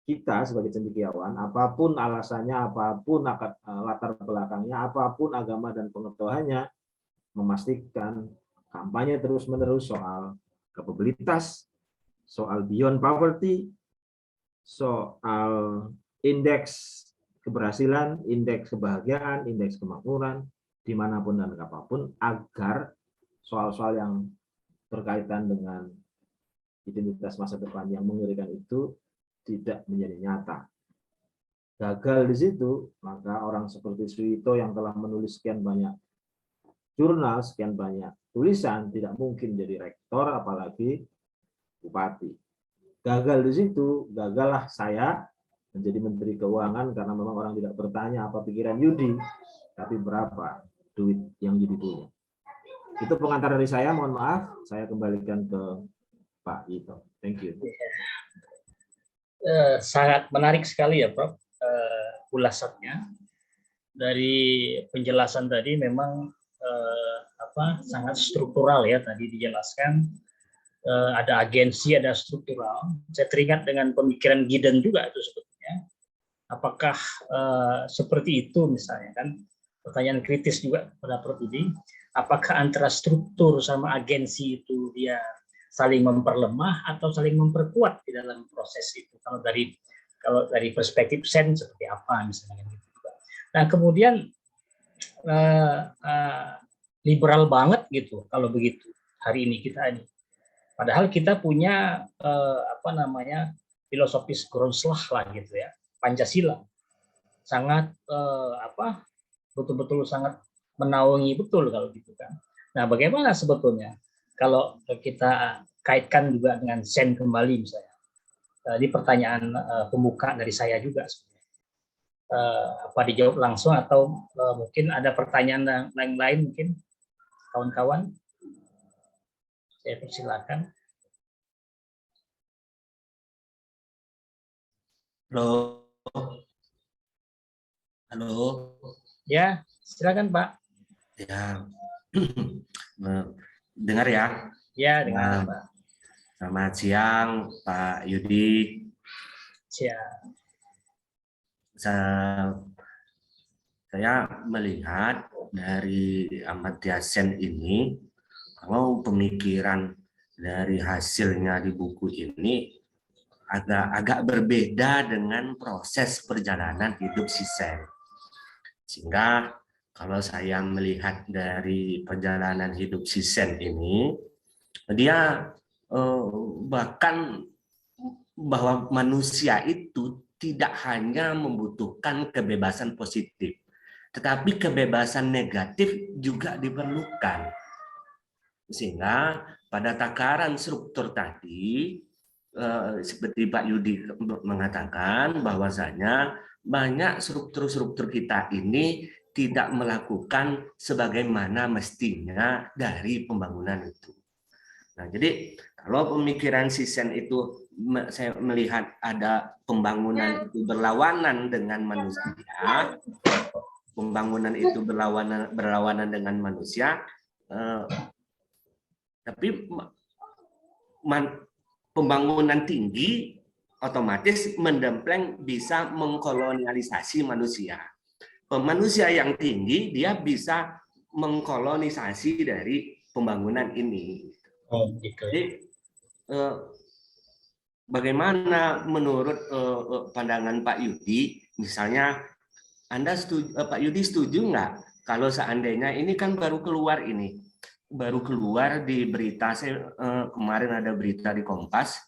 kita sebagai cendekiawan, apapun alasannya, apapun latar belakangnya, apapun agama dan pengetahuannya, memastikan kampanye terus-menerus soal kapabilitas, soal beyond poverty, soal indeks keberhasilan, indeks kebahagiaan, indeks kemakmuran, dimanapun dan apapun, agar soal-soal yang berkaitan dengan identitas masa depan yang mengerikan itu tidak menjadi nyata. Gagal di situ, maka orang seperti Suwito yang telah menulis sekian banyak jurnal, sekian banyak tulisan, tidak mungkin jadi rektor, apalagi bupati. Gagal di situ, gagallah saya menjadi Menteri Keuangan, karena memang orang tidak bertanya apa pikiran Yudi, tapi berapa duit yang Yudi punya. Itu pengantar dari saya, mohon maaf, saya kembalikan ke Pak Ito. Thank you. Sangat menarik sekali ya, Prof. Ulasannya. Dari penjelasan tadi memang sangat struktural ya, tadi dijelaskan ada agensi, ada struktural. Saya teringat dengan pemikiran Gideon juga itu sebetulnya. Apakah seperti itu misalnya kan? Pertanyaan kritis juga pada Prof ini. Apakah antara struktur sama agensi itu dia saling memperlemah atau saling memperkuat di dalam proses itu? Kalau dari perspektif Sen seperti apa misalnya gitu. Nah kemudian liberal banget gitu kalau begitu hari ini kita ini. Padahal kita punya filosofis Grundslag lah gitu ya, Pancasila sangat betul-betul sangat menaungi betul kalau gitu kan. Nah, bagaimana sebetulnya kalau kita kaitkan juga dengan Sen kembali misalnya. Ini pertanyaan pembuka dari saya juga sebenarnya. Apa dijawab langsung atau mungkin ada pertanyaan yang lain mungkin kawan-kawan? Saya persilakan. Halo. Halo. Ya, silakan Pak. Ya, dengar ya? Ya, dengar Pak. Selamat siang, Pak Yudi. Siang. Saya melihat dari Amartya Sen ini, kalau pemikiran dari hasilnya di buku ini agak berbeda dengan proses perjalanan hidup si Sen. Sehingga kalau saya melihat dari perjalanan hidup si Sen ini, dia bahkan bahwa manusia itu tidak hanya membutuhkan kebebasan positif, tetapi kebebasan negatif juga diperlukan. Sehingga pada takaran struktur tadi, seperti Pak Yudi mengatakan bahwasanya banyak struktur-struktur kita ini tidak melakukan sebagaimana mestinya dari pembangunan itu. Nah, jadi Kalau pemikiran Sisen itu saya melihat ada pembangunan itu berlawanan dengan manusia, pembangunan itu berlawanan dengan manusia, tapi pembangunan tinggi otomatis mendempleng bisa mengkolonialisasi manusia. Manusia yang tinggi dia bisa mengkolonisasi dari pembangunan ini. Oh, gitu. Jadi bagaimana menurut pandangan Pak Yudi, misalnya Anda setuju, Pak Yudi setuju nggak kalau seandainya ini kan baru keluar di berita, saya kemarin ada berita di Kompas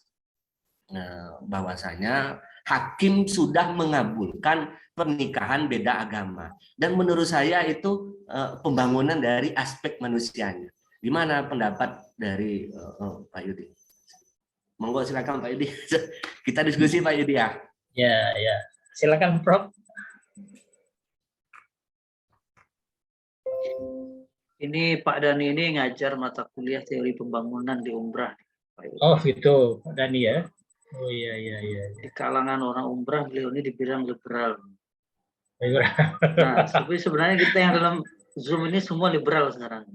bahwasanya hakim sudah mengabulkan pernikahan beda agama, dan menurut saya itu pembangunan dari aspek manusianya. Gimana pendapat dari Pak Yudi? Monggo silakan Pak Yudi. Kita diskusi Pak Yudi ya. Ya. Silakan Prof. Ini Pak Dani ini ngajar mata kuliah teori pembangunan di Umbrah. Oh, gitu, Pak Dani ya. Oh iya. Di kalangan orang Umbrah beliau ini dibilang liberal. Liberal. Nah, tapi sebenarnya kita yang dalam Zoom ini semua liberal sekarang.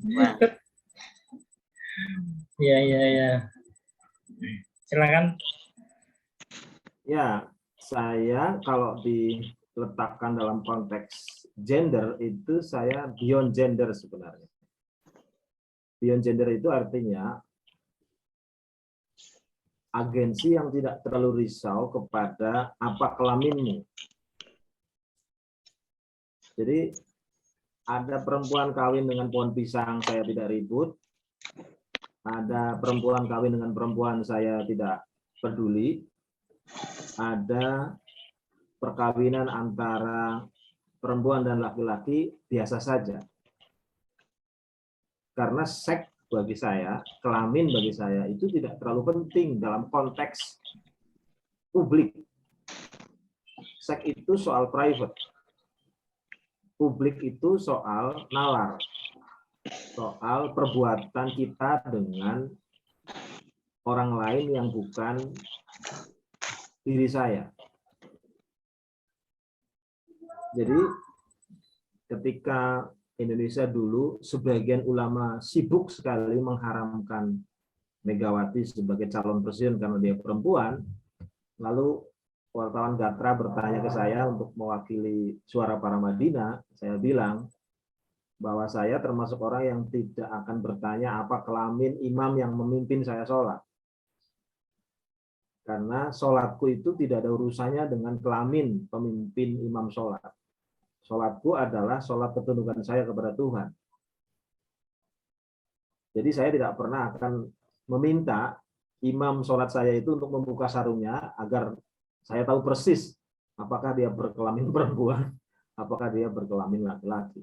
Nah. Ya. Silakan. Ya, saya kalau diletakkan dalam konteks gender itu saya beyond gender sebenarnya. Beyond gender itu artinya agensi yang tidak terlalu risau kepada apa kelaminmu. Jadi ada perempuan kawin dengan pohon pisang, saya tidak ribut. Ada perempuan kawin dengan perempuan, saya tidak peduli. Ada perkawinan antara perempuan dan laki-laki, biasa saja. Karena seks bagi saya, kelamin bagi saya itu tidak terlalu penting dalam konteks publik. Seks itu soal private. Publik itu soal nalar. Soal perbuatan kita dengan orang lain yang bukan diri saya. Jadi ketika Indonesia dulu sebagian ulama sibuk sekali mengharamkan Megawati sebagai calon presiden karena dia perempuan, lalu wartawan Gatra bertanya ke saya untuk mewakili suara para Madinah, saya bilang bahwa saya termasuk orang yang tidak akan bertanya apa kelamin imam yang memimpin saya sholat. Karena sholatku itu tidak ada urusannya dengan kelamin pemimpin imam sholat. Sholatku adalah sholat ketundukan saya kepada Tuhan. Jadi saya tidak pernah akan meminta imam sholat saya itu untuk membuka sarungnya agar saya tahu persis apakah dia berkelamin perempuan, apakah dia berkelamin laki-laki.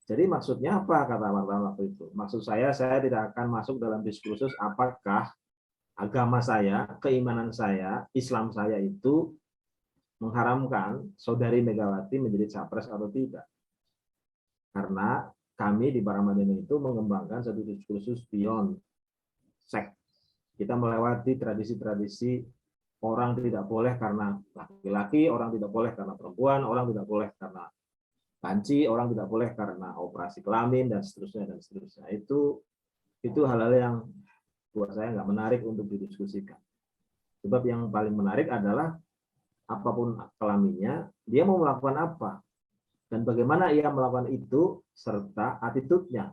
Jadi maksudnya apa, kata wartawan waktu itu? Maksud saya tidak akan masuk dalam diskursus apakah agama saya, keimanan saya, Islam saya itu mengharamkan saudari Megawati menjadi capres atau tidak. Karena kami di para Madinah itu mengembangkan satu diskursus beyond seks. Kita melewati tradisi-tradisi orang tidak boleh karena laki-laki, orang tidak boleh karena perempuan, orang tidak boleh karena banci, orang tidak boleh karena operasi kelamin, dan seterusnya. Itu hal-hal yang buat saya nggak menarik untuk didiskusikan. Sebab yang paling menarik adalah apapun kelaminnya, dia mau melakukan apa dan bagaimana ia melakukan itu serta attitude-nya.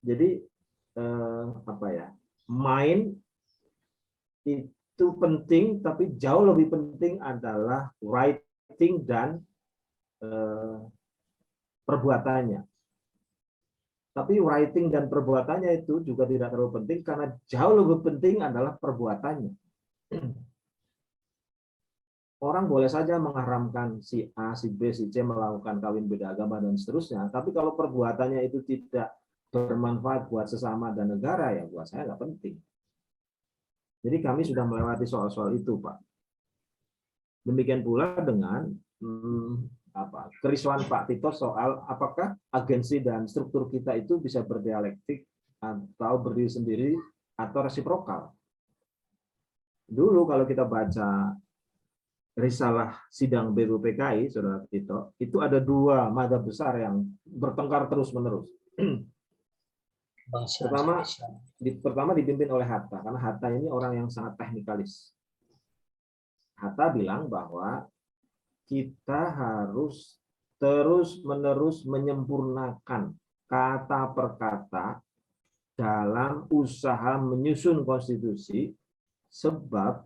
Jadi main itu penting, tapi jauh lebih penting adalah writing dan perbuatannya. Tapi writing dan perbuatannya itu juga tidak terlalu penting karena jauh lebih penting adalah perbuatannya. Orang boleh saja mengharamkan si A, si B, si C melakukan kawin beda agama dan seterusnya, tapi kalau perbuatannya itu tidak bermanfaat buat sesama dan negara, ya buat saya nggak penting. Jadi kami sudah melewati soal-soal itu, Pak. Demikian pula dengan kerisauan Pak Tito soal apakah agensi dan struktur kita itu bisa berdialektik atau berdiri sendiri atau resiprokal. Dulu kalau kita baca risalah sidang BPUPKI, Saudara Tito, itu ada dua madzhab besar yang bertengkar terus-menerus. Pertama dipimpin oleh Hatta, karena Hatta ini orang yang sangat teknikalis. Hatta bilang bahwa kita harus terus-menerus menyempurnakan kata per kata dalam usaha menyusun konstitusi, sebab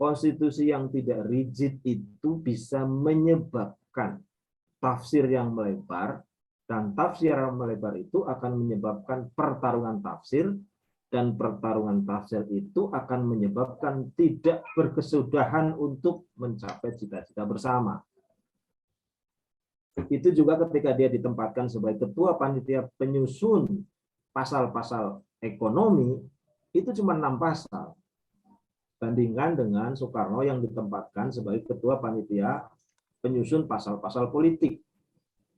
konstitusi yang tidak rigid itu bisa menyebabkan tafsir yang melebar, dan tafsir yang melebar itu akan menyebabkan pertarungan tafsir, dan pertarungan tafsir itu akan menyebabkan tidak berkesudahan untuk mencapai cita-cita bersama. Itu juga ketika dia ditempatkan sebagai ketua panitia penyusun pasal-pasal ekonomi, itu cuma 6 pasal. Bandingkan dengan Soekarno yang ditempatkan sebagai ketua panitia penyusun pasal-pasal politik.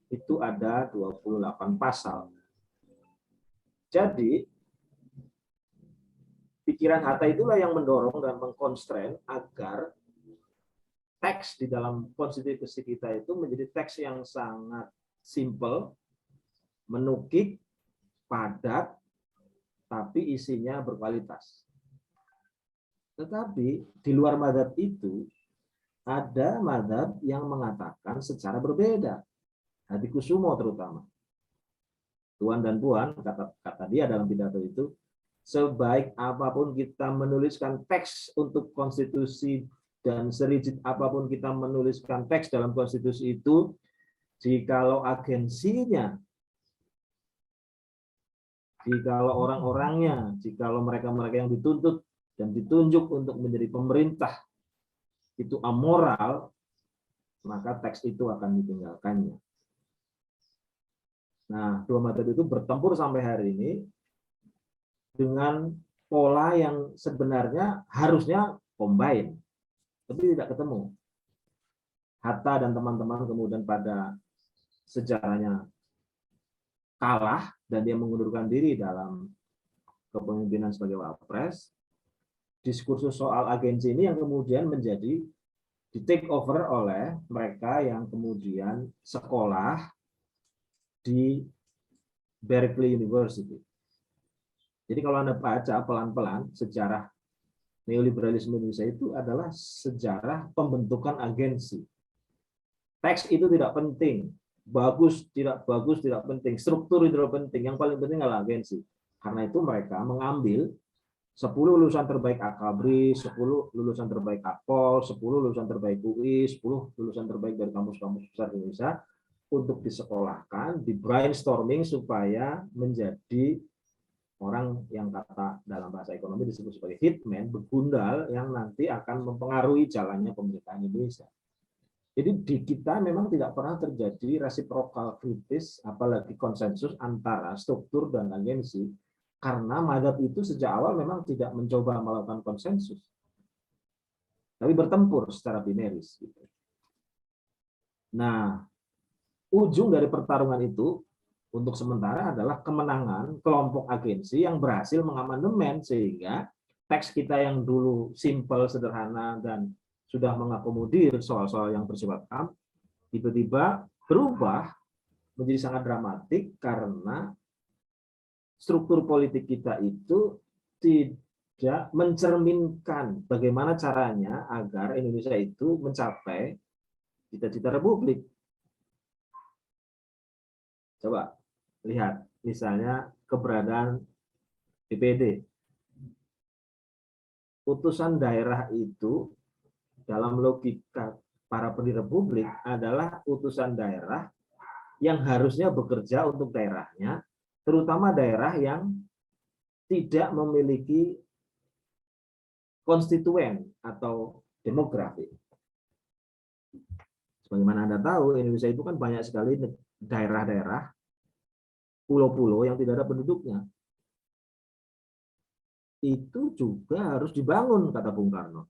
Itu ada 28 pasal. Jadi, pikiran Hatta itulah yang mendorong dan mengkonstrain agar teks di dalam konstitusi kita itu menjadi teks yang sangat simple, menukik, padat, tapi isinya berkualitas. Tetapi di luar madzhab itu, ada madzhab yang mengatakan secara berbeda. Hadikusumo terutama. Tuan dan Puan, kata dia dalam pidato itu, sebaik apapun kita menuliskan teks untuk konstitusi dan serigid apapun kita menuliskan teks dalam konstitusi itu, jikalau agensinya, jikalau orang-orangnya, jikalau mereka-mereka yang dituntut dan ditunjuk untuk menjadi pemerintah itu amoral, maka teks itu akan ditinggalkannya. Nah, dua madzhab itu bertempur sampai hari ini dengan pola yang sebenarnya harusnya combine, tapi tidak ketemu. Hatta dan teman-teman kemudian pada sejarahnya kalah dan dia mengundurkan diri dalam kepemimpinan sebagai wapres. Diskursus soal agensi ini yang kemudian menjadi di take over oleh mereka yang kemudian sekolah di Berkeley University. Jadi kalau Anda baca pelan-pelan sejarah neoliberalisme Indonesia itu adalah sejarah pembentukan agensi. Teks itu tidak penting, bagus tidak penting, struktur itu tidak penting, yang paling penting adalah agensi. Karena itu mereka mengambil 10 lulusan terbaik Akabri, 10 lulusan terbaik Akpol, 10 lulusan terbaik UI, 10 lulusan terbaik dari kampus-kampus besar Indonesia untuk disekolahkan, di brainstorming supaya menjadi orang yang kata dalam bahasa ekonomi disebut sebagai hitman, begundal yang nanti akan mempengaruhi jalannya pemerintahan Indonesia. Jadi di kita memang tidak pernah terjadi resiprokal kritis, apalagi konsensus antara struktur dan agensi, karena madzhab itu sejak awal memang tidak mencoba melakukan konsensus, tapi bertempur secara binaris. Nah, ujung dari pertarungan itu untuk sementara adalah kemenangan kelompok agensi yang berhasil mengamandemen sehingga teks kita yang dulu simple, sederhana, dan sudah mengakomodir soal-soal yang bersifat HAM, tiba-tiba berubah menjadi sangat dramatik karena struktur politik kita itu tidak mencerminkan bagaimana caranya agar Indonesia itu mencapai cita-cita republik. Coba lihat misalnya keberadaan DPD. Utusan daerah itu dalam logika para pendiri republik adalah utusan daerah yang harusnya bekerja untuk daerahnya, terutama daerah yang tidak memiliki konstituen atau demografi. Sebagaimana Anda tahu, Indonesia itu kan banyak sekali daerah-daerah, pulau-pulau yang tidak ada penduduknya. Itu juga harus dibangun, kata Bung Karno.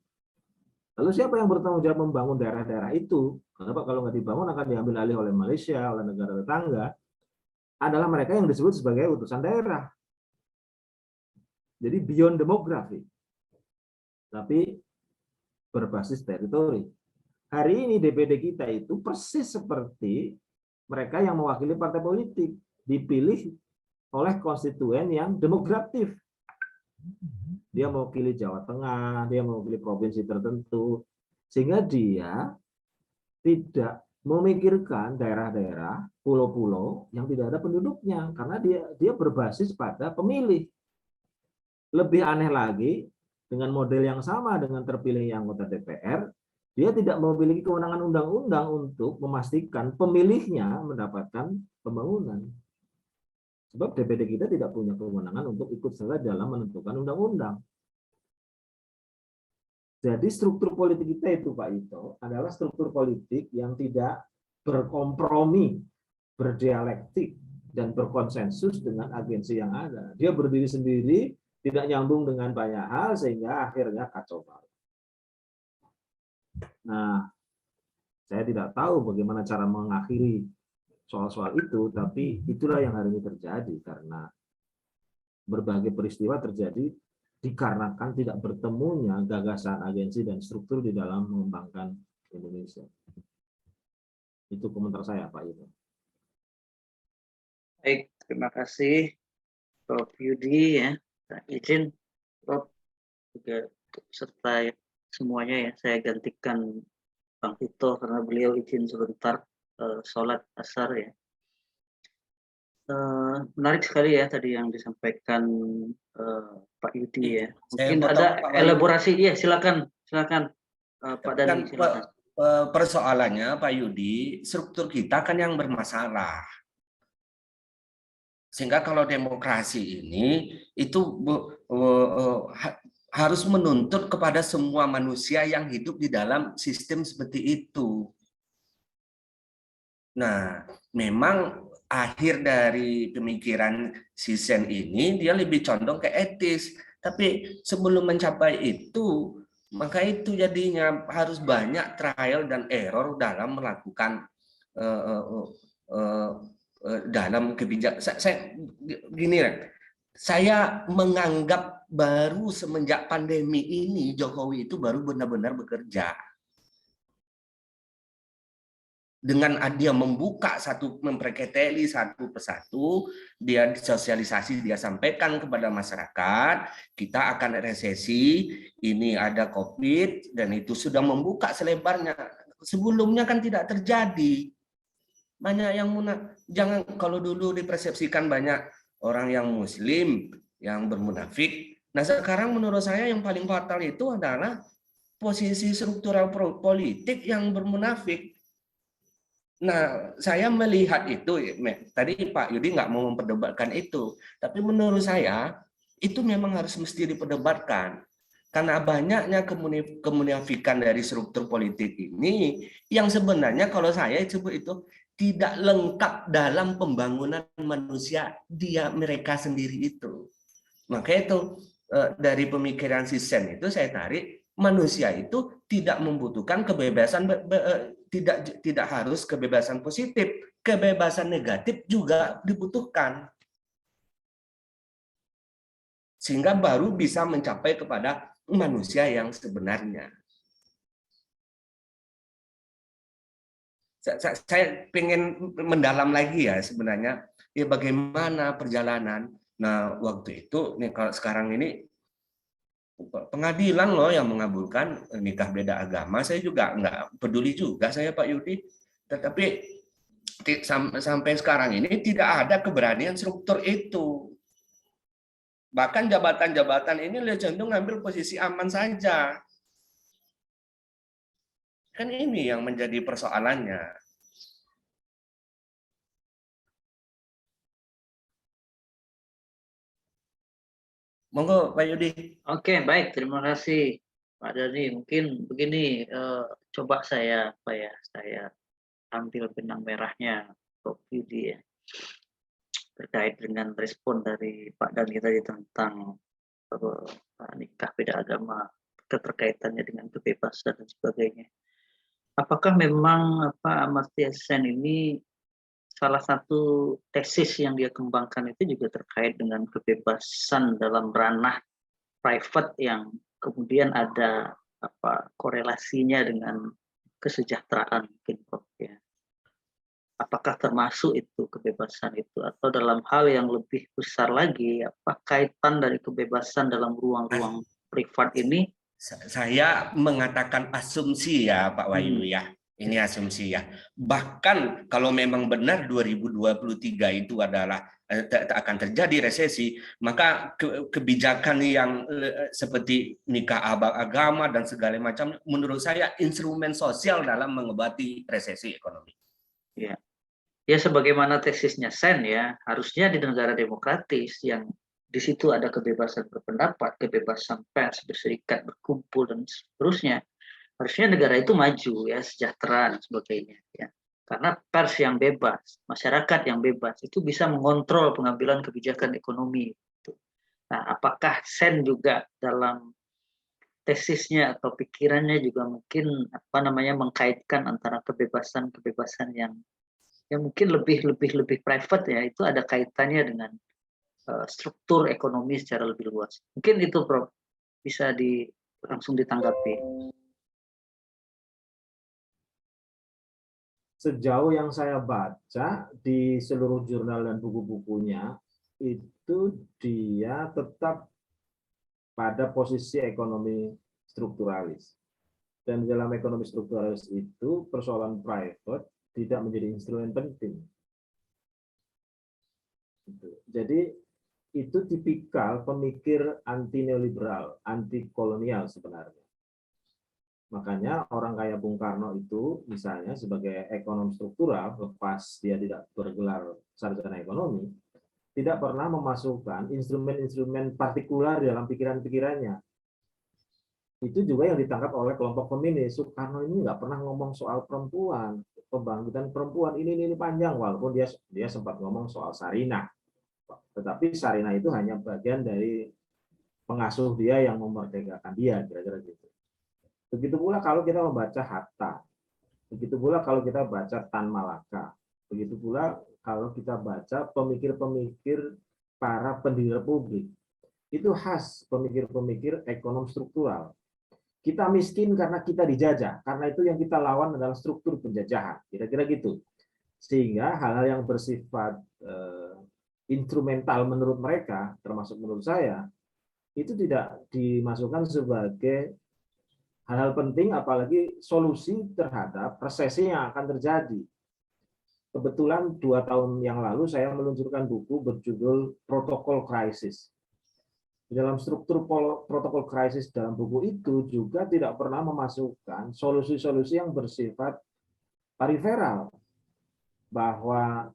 Lalu siapa yang bertanggung jawab membangun daerah-daerah itu? Kenapa kalau nggak dibangun akan diambil alih oleh Malaysia, oleh negara tetangga? Adalah mereka yang disebut sebagai utusan daerah. Jadi beyond demografi, tapi berbasis teritori. Hari ini DPD kita itu persis seperti mereka yang mewakili partai politik, dipilih oleh konstituen yang demografis. Dia mewakili Jawa Tengah, dia mewakili provinsi tertentu, sehingga dia tidak memikirkan daerah-daerah, pulau-pulau yang tidak ada penduduknya, karena dia berbasis pada pemilih. Lebih aneh lagi, dengan model yang sama dengan terpilihnya anggota DPR, dia tidak memiliki kewenangan undang-undang untuk memastikan pemilihnya mendapatkan pembangunan. Sebab DPD kita tidak punya kewenangan untuk ikut serta dalam menentukan undang-undang. Jadi struktur politik kita itu, Pak Ito, adalah struktur politik yang tidak berkompromi, berdialektik, dan berkonsensus dengan agensi yang ada. Dia berdiri sendiri, tidak nyambung dengan banyak hal, sehingga akhirnya kacau balau. Nah, saya tidak tahu bagaimana cara mengakhiri soal-soal itu, tapi itulah yang hari ini terjadi, karena berbagai peristiwa terjadi dikarenakan tidak bertemunya gagasan agensi dan struktur di dalam mengembangkan Indonesia. Itu komentar saya, Pak Ito. Baik, terima kasih Prof. Yudi ya. Izin Prof juga serta semuanya ya, saya gantikan Bang Tito karena beliau izin sebentar sholat asar ya. Menarik sekali ya tadi yang disampaikan Pak Yudi ya. Mungkin ada elaborasi ya, silakan Pak Dani, silakan. Persoalannya Pak Yudi, struktur kita kan yang bermasalah. Sehingga kalau demokrasi ini itu harus menuntut kepada semua manusia yang hidup di dalam sistem seperti itu. Nah, memang akhir dari pemikiran Sisen ini dia lebih condong ke etis. Tapi sebelum mencapai itu, maka itu jadinya harus banyak trial dan error dalam melakukan dalam kebijakan. Saya gini, saya menganggap baru semenjak pandemi ini Jokowi itu baru benar-benar bekerja. Dengan dia membuka memperketeli satu persatu, dia sosialisasi, dia sampaikan kepada masyarakat, kita akan resesi, ini ada COVID, dan itu sudah membuka selebarnya. Sebelumnya kan tidak terjadi. Banyak yang jangan, kalau dulu dipersepsikan banyak orang yang muslim, yang bermunafik. Nah sekarang menurut saya yang paling fatal itu adalah posisi struktural politik yang bermunafik. Nah, saya melihat itu, tadi Pak Yudi nggak mau memperdebatkan itu, tapi menurut saya itu memang harus mesti diperdebatkan. Karena banyaknya kemunafikan dari struktur politik ini yang sebenarnya kalau saya sebut itu tidak lengkap dalam pembangunan manusia mereka sendiri itu. Makanya itu dari pemikiran Sisen itu saya tarik, manusia itu tidak membutuhkan kebebasan, tidak harus kebebasan positif, kebebasan negatif juga dibutuhkan. Sehingga baru bisa mencapai kepada manusia yang sebenarnya. Saya pengen mendalam lagi ya sebenarnya, ya bagaimana perjalanan. Nah waktu itu, nih kalau sekarang ini pengadilan loh yang mengabulkan nikah beda agama, saya juga nggak peduli juga saya Pak Yudi, tetapi sampai sekarang ini tidak ada keberanian struktur itu. Bahkan jabatan-jabatan ini cenderung ngambil posisi aman saja. Kan ini yang menjadi persoalannya. Monggo Pak Yudi. Oke, baik, terima kasih Pak Dani. Mungkin begini, coba saya ambil benang merahnya Prof. Yudi ya, terkait dengan respon dari Pak Dani tadi tentang nikah beda agama keterkaitannya dengan kebebasan dan sebagainya. Apakah memang Amartya Sen ini salah satu tesis yang dia kembangkan itu juga terkait dengan kebebasan dalam ranah private yang kemudian ada korelasinya dengan kesejahteraan mungkin, Prof, ya. Apakah termasuk itu kebebasan itu, atau dalam hal yang lebih besar lagi, apa kaitan dari kebebasan dalam ruang-ruang privat ini? Saya mengatakan asumsi ya Pak Wahyu ya. Ini asumsi ya. Bahkan kalau memang benar 2023 itu adalah akan terjadi resesi, maka kebijakan yang seperti nikah agama dan segala macam menurut saya instrumen sosial dalam mengobati resesi ekonomi. Ya. Ya, sebagaimana tesisnya Sen ya, harusnya di negara demokratis yang di situ ada kebebasan berpendapat, kebebasan pers, berserikat, berkumpul dan seterusnya, harusnya negara itu maju ya, sejahtera dan sebagainya ya. Karena pers yang bebas, masyarakat yang bebas itu bisa mengontrol pengambilan kebijakan ekonomi. Nah, apakah Sen juga dalam tesisnya atau pikirannya juga mungkin mengkaitkan antara kebebasan yang mungkin lebih private ya, itu ada kaitannya dengan struktur ekonomi secara lebih luas. Mungkin itu, Prof, bisa langsung ditanggapi. Sejauh yang saya baca di seluruh jurnal dan buku-bukunya, itu dia tetap pada posisi ekonomi strukturalis. Dan dalam ekonomi strukturalis itu persoalan private tidak menjadi instrumen penting. Jadi itu tipikal pemikir anti neoliberal, anti kolonial sebenarnya. Makanya orang kayak Bung Karno itu misalnya sebagai ekonom struktural, lepas dia tidak bergelar sarjana ekonomi, tidak pernah memasukkan instrumen-instrumen partikular dalam pikiran-pikirannya. Itu juga yang ditangkap oleh kelompok feminis. Soekarno ini nggak pernah ngomong soal perempuan, pembangkitan perempuan ini panjang, walaupun dia sempat ngomong soal Sarinah. Tetapi Sarinah itu hanya bagian dari pengasuh dia yang memerdekakan dia, kira-kira gitu. Begitu pula kalau kita membaca Hatta, begitu pula kalau kita baca Tan Malaka, begitu pula kalau kita baca pemikir-pemikir para pendiri republik. Itu khas pemikir-pemikir ekonom struktural. Kita miskin karena kita dijajah, karena itu yang kita lawan adalah struktur penjajahan, kira-kira gitu. Sehingga hal-hal yang bersifat instrumental menurut mereka, termasuk menurut saya, itu tidak dimasukkan sebagai hal-hal penting, apalagi solusi terhadap resesi yang akan terjadi. Kebetulan 2 tahun yang lalu saya meluncurkan buku berjudul Protokol Krisis. Dalam struktur protokol krisis dalam buku itu juga tidak pernah memasukkan solusi-solusi yang bersifat periferal, bahwa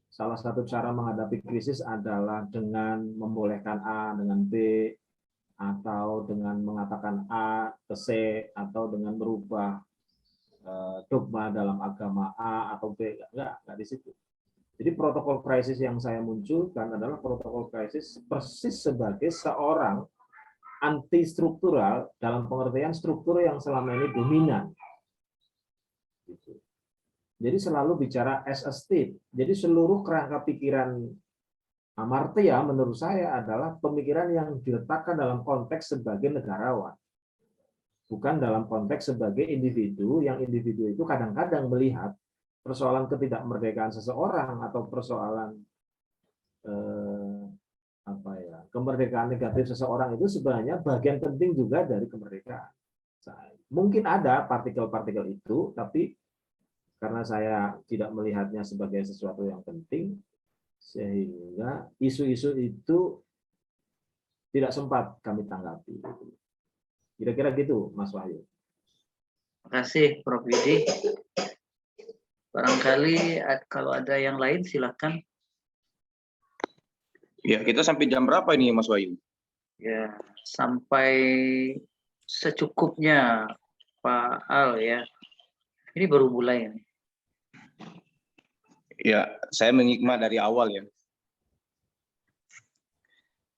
salah satu cara menghadapi krisis adalah dengan membolehkan A dengan B, atau dengan mengatakan A ke C, atau dengan merubah dogma dalam agama A atau B. Enggak di situ. Jadi protokol krisis yang saya munculkan adalah protokol krisis persis sebagai seorang anti struktural dalam pengertian struktur yang selama ini dominan. Jadi selalu bicara as a state. Jadi seluruh kerangka pikiran Amartya menurut saya adalah pemikiran yang diletakkan dalam konteks sebagai negarawan. Bukan dalam konteks sebagai individu, yang individu itu kadang-kadang melihat persoalan ketidakmerdekaan seseorang atau persoalan kemerdekaan negatif seseorang itu sebenarnya bagian penting juga dari kemerdekaan. Mungkin ada partikel-partikel itu, tapi karena saya tidak melihatnya sebagai sesuatu yang penting, sehingga isu-isu itu tidak sempat kami tanggapi. Kira-kira gitu, Mas Wahyu. Terima kasih, Prof. Yudi. Barangkali kalau ada yang lain silakan. Ya, kita sampai jam berapa ini, Mas Wahyu? Ya, sampai secukupnya, Pak Al ya. Ini baru mulai. Ya, saya menyimak dari awal ya.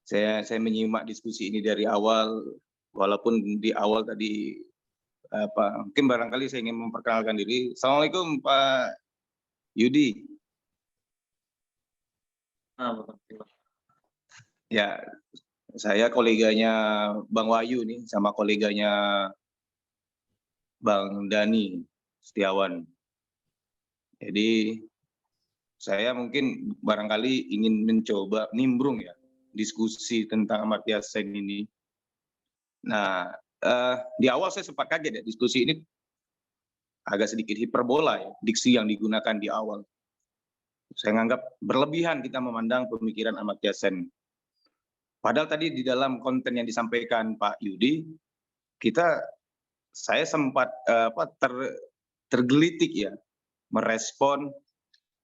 Saya menyimak diskusi ini dari awal, walaupun di awal tadi mungkin barangkali saya ingin memperkenalkan diri. Assalamualaikum Pak Yudi. Ya, saya koleganya Bang Wahyu nih, sama koleganya Bang Dani Setiawan. Jadi saya mungkin barangkali ingin mencoba nimbrung ya diskusi tentang Amartya Sen ini. Nah, di awal saya sempat kaget ya, diskusi ini agak sedikit hiperbola ya, diksi yang digunakan di awal. Saya menganggap berlebihan kita memandang pemikiran Amartya Sen. Padahal tadi di dalam konten yang disampaikan Pak Yudi, saya sempat tergelitik ya, merespon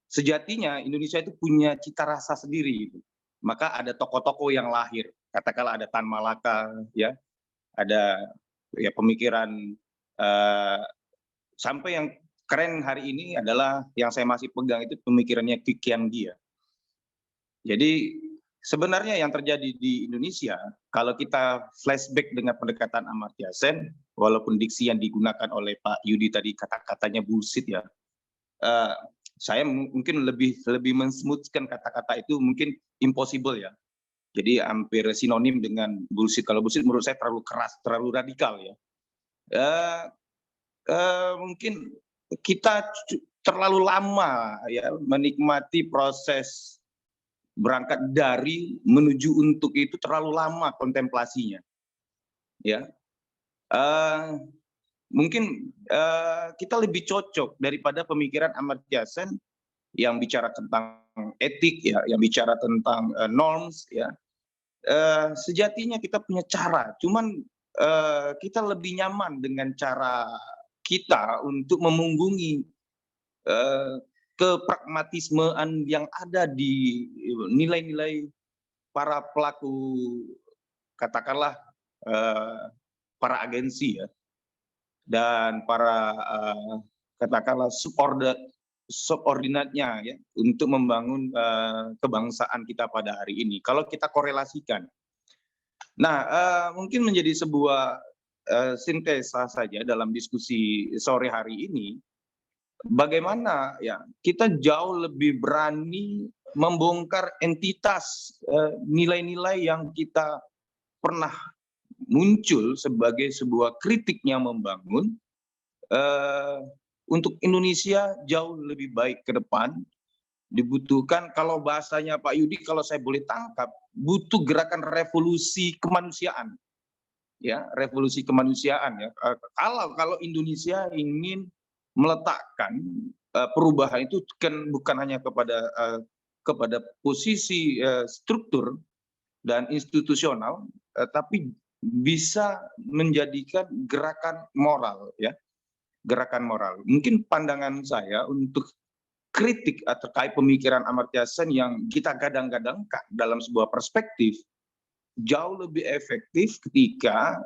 sejatinya Indonesia itu punya cita rasa sendiri gitu. Maka ada tokoh-tokoh yang lahir, katakanlah ada Tan Malaka ya, ada ya pemikiran sampai yang keren hari ini adalah yang saya masih pegang itu pemikirannya Kyi Kian Gi ya. Jadi sebenarnya yang terjadi di Indonesia, kalau kita flashback dengan pendekatan Amartya Sen, walaupun diksi yang digunakan oleh Pak Yudi tadi kata-katanya bullshit ya, saya mungkin lebih mensmoothkan kata-kata itu mungkin impossible ya. Jadi hampir sinonim dengan bullshit. Kalau bullshit menurut saya terlalu keras, terlalu radikal ya. Mungkin kita terlalu lama ya menikmati proses berangkat dari menuju untuk itu, terlalu lama kontemplasinya ya. Mungkin kita lebih cocok daripada pemikiran Amartya Sen yang bicara tentang etik ya, yang bicara tentang norms ya. Sejatinya kita punya cara, cuman kita lebih nyaman dengan cara kita untuk memunggungi kepragmatismean yang ada di nilai-nilai para pelaku, katakanlah para agensi ya, dan para katakanlah subordinatnya ya, untuk membangun kebangsaan kita pada hari ini. Kalau kita korelasikan, nah mungkin menjadi sebuah sintesa saja dalam diskusi sore hari ini, bagaimana ya kita jauh lebih berani membongkar entitas nilai-nilai yang kita pernah muncul sebagai sebuah kritik yang membangun untuk Indonesia jauh lebih baik ke depan. Dibutuhkan, kalau bahasanya Pak Yudi, kalau saya boleh tangkap, butuh gerakan revolusi kemanusiaan ya, revolusi kemanusiaan ya. Kalau Indonesia ingin meletakkan perubahan itu kan bukan hanya kepada posisi struktur dan institusional, tapi bisa menjadikan gerakan moral ya, gerakan moral. Mungkin pandangan saya untuk kritik terkait pemikiran Amartya Sen yang kita gadang-gadangkan dalam sebuah perspektif jauh lebih efektif ketika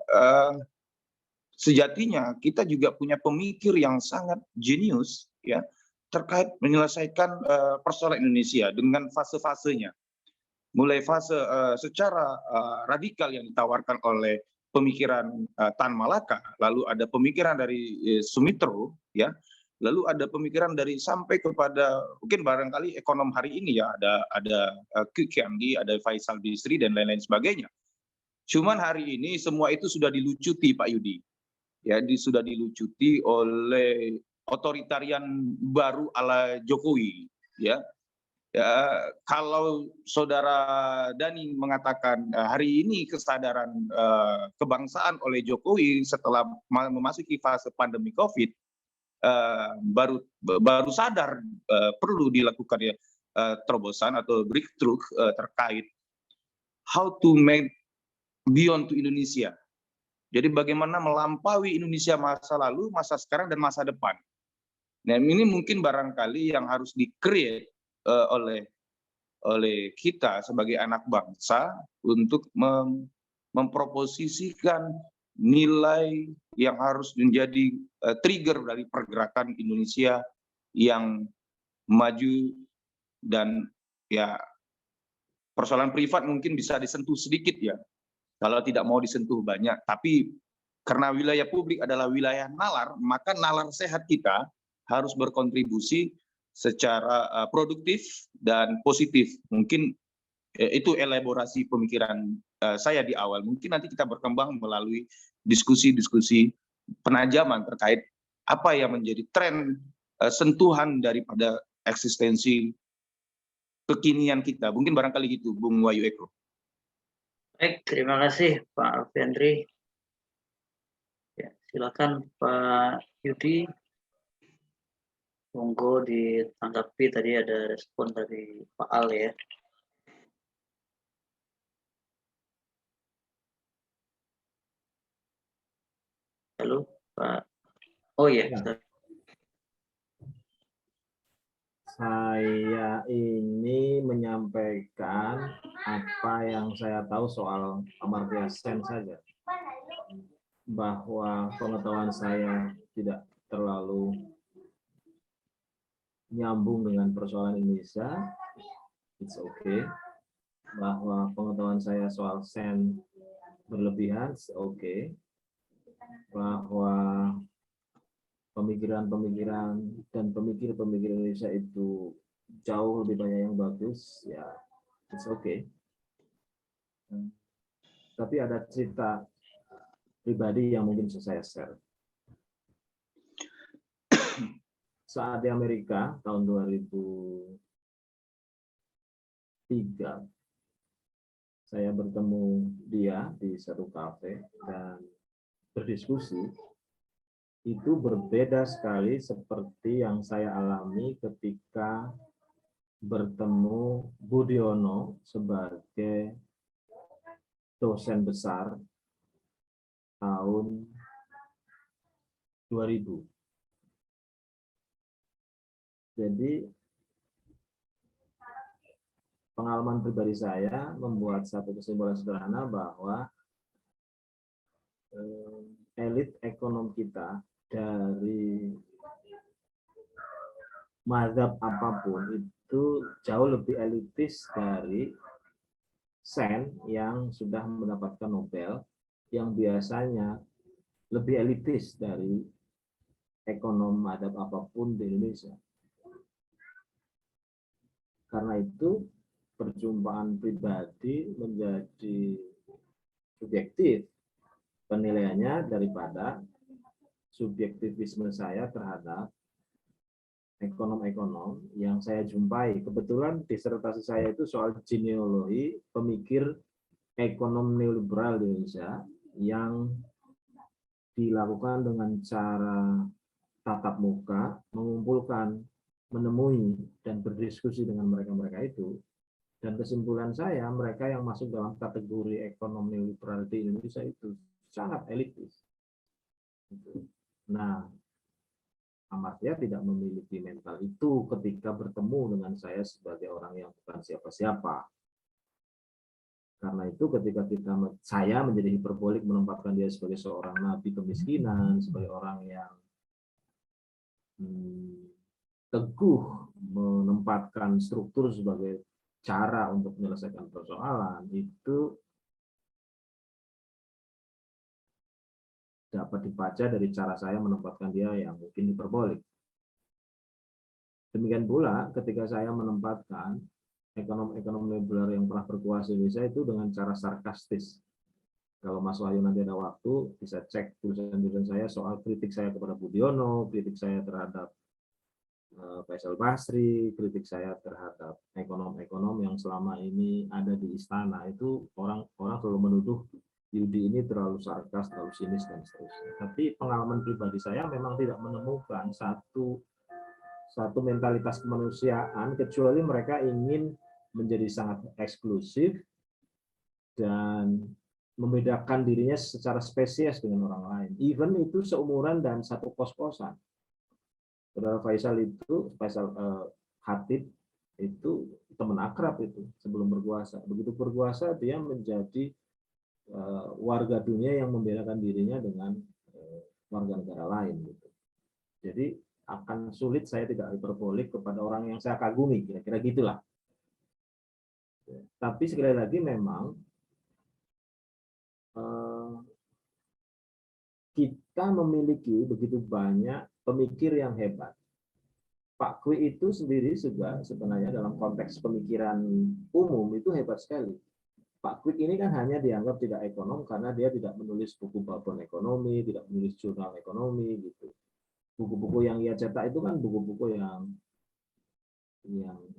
sejatinya kita juga punya pemikir yang sangat jenius ya terkait menyelesaikan persoalan Indonesia dengan fase-fasenya. Mulai fase secara radikal yang ditawarkan oleh pemikiran Tan Malaka, lalu ada pemikiran dari Sumitro ya, lalu ada pemikiran dari sampai kepada mungkin barangkali ekonom hari ini ya, ada Kyi Kian Gi, ada Faisal Bisri dan lain-lain sebagainya. Cuman hari ini semua itu sudah dilucuti Pak Yudi. Ya, sudah dilucuti oleh otoritarian baru ala Jokowi ya. Kalau saudara Dani mengatakan hari ini kesadaran kebangsaan oleh Jokowi setelah memasuki fase pandemi COVID baru sadar perlu dilakukan ya terobosan atau breakthrough terkait how to make beyond to Indonesia. Jadi bagaimana melampaui Indonesia masa lalu, masa sekarang, dan masa depan. Nah ini mungkin barangkali yang harus di-create oleh kita sebagai anak bangsa untuk memproposisikan nilai yang harus menjadi trigger dari pergerakan Indonesia yang maju. Dan ya persoalan privat mungkin bisa disentuh sedikit ya. kalau tidak mau disentuh banyak. Tapi karena wilayah publik adalah wilayah nalar, maka nalar sehat kita harus berkontribusi secara produktif dan positif. Mungkin itu elaborasi pemikiran saya di awal. Mungkin nanti kita berkembang melalui diskusi-diskusi penajaman terkait apa yang menjadi tren sentuhan daripada eksistensi kekinian kita. Mungkin barangkali gitu, Bung Wahyu Eko. Baik, terima kasih Pak Alfiandri. Ya, silakan Pak Yudi. Monggo ditanggapi, tadi ada respon dari Pak Al ya. Halo Pak. Oh iya. Ya. Saya ini menyampaikan apa yang saya tahu soal Amartya Sen saja, bahwa pengetahuan saya tidak terlalu nyambung dengan persoalan Indonesia, it's okay. Bahwa pengetahuan saya soal Sen berlebihan, it's okay. Bahwa pemikiran-pemikiran dan pemikir-pemikir Indonesia itu jauh lebih banyak yang bagus, ya it's okay. Tapi ada cerita pribadi yang mungkin saya share. Saat di Amerika tahun 2003, saya bertemu dia di satu kafe dan berdiskusi. Itu berbeda sekali seperti yang saya alami ketika bertemu Budiono sebagai dosen besar tahun 2000. Jadi pengalaman pribadi saya membuat satu kesimpulan sederhana bahwa elit ekonom kita dari mazhab apapun itu jauh lebih elitis dari Sen yang sudah mendapatkan Nobel, yang biasanya lebih elitis dari ekonom mazhab apapun di Indonesia. Karena itu perjumpaan pribadi menjadi subjektif penilaiannya daripada subjektivisme saya terhadap ekonom-ekonom yang saya jumpai. Kebetulan disertasi saya itu soal genealogi pemikir ekonom neoliberal di Indonesia yang dilakukan dengan cara tatap muka, mengumpulkan, menemui, dan berdiskusi dengan mereka-mereka itu. Dan kesimpulan saya, mereka yang masuk dalam kategori ekonom neoliberal di Indonesia itu sangat elitis. Nah, Amartya tidak memiliki mental itu ketika bertemu dengan saya sebagai orang yang bukan siapa-siapa. Karena itu ketika saya menjadi hiperbolik menempatkan dia sebagai seorang nabi kemiskinan, sebagai orang yang teguh menempatkan struktur sebagai cara untuk menyelesaikan persoalan, itu dapat dibaca dari cara saya menempatkan dia yang mungkin hiperbolik. Demikian pula ketika saya menempatkan ekonom-ekonom liberal yang pernah berkuasa di Indonesia itu dengan cara sarkastis. Kalau Mas Wahyu nanti ada waktu, bisa cek tulisan-tulisan saya soal kritik saya kepada Budiono, kritik saya terhadap Faisal Basri, kritik saya terhadap ekonom-ekonom yang selama ini ada di istana. Itu orang-orang selalu menuduh Yudi ini terlalu sarkas, terlalu sinis, dan seterusnya. Tapi pengalaman pribadi saya memang tidak menemukan satu mentalitas kemanusiaan, kecuali mereka ingin menjadi sangat eksklusif dan membedakan dirinya secara spesies dengan orang lain. Even itu seumuran dan satu kos-kosan. Saudara Faisal Khatib itu teman akrab itu sebelum berkuasa. Begitu berkuasa dia menjadi warga dunia yang membedakan dirinya dengan warga negara lain. Gitu. Jadi akan sulit saya tidak hiperbolik kepada orang yang saya kagumi, kira-kira gitulah. Tapi sekali lagi memang kita memiliki begitu banyak pemikir yang hebat. Pak Kwik itu sendiri juga sebenarnya dalam konteks pemikiran umum itu hebat sekali. Pak Kwik ini kan hanya dianggap tidak ekonom karena dia tidak menulis buku babon ekonomi, tidak menulis jurnal ekonomi gitu. Buku-buku yang ia cetak itu kan buku-buku yang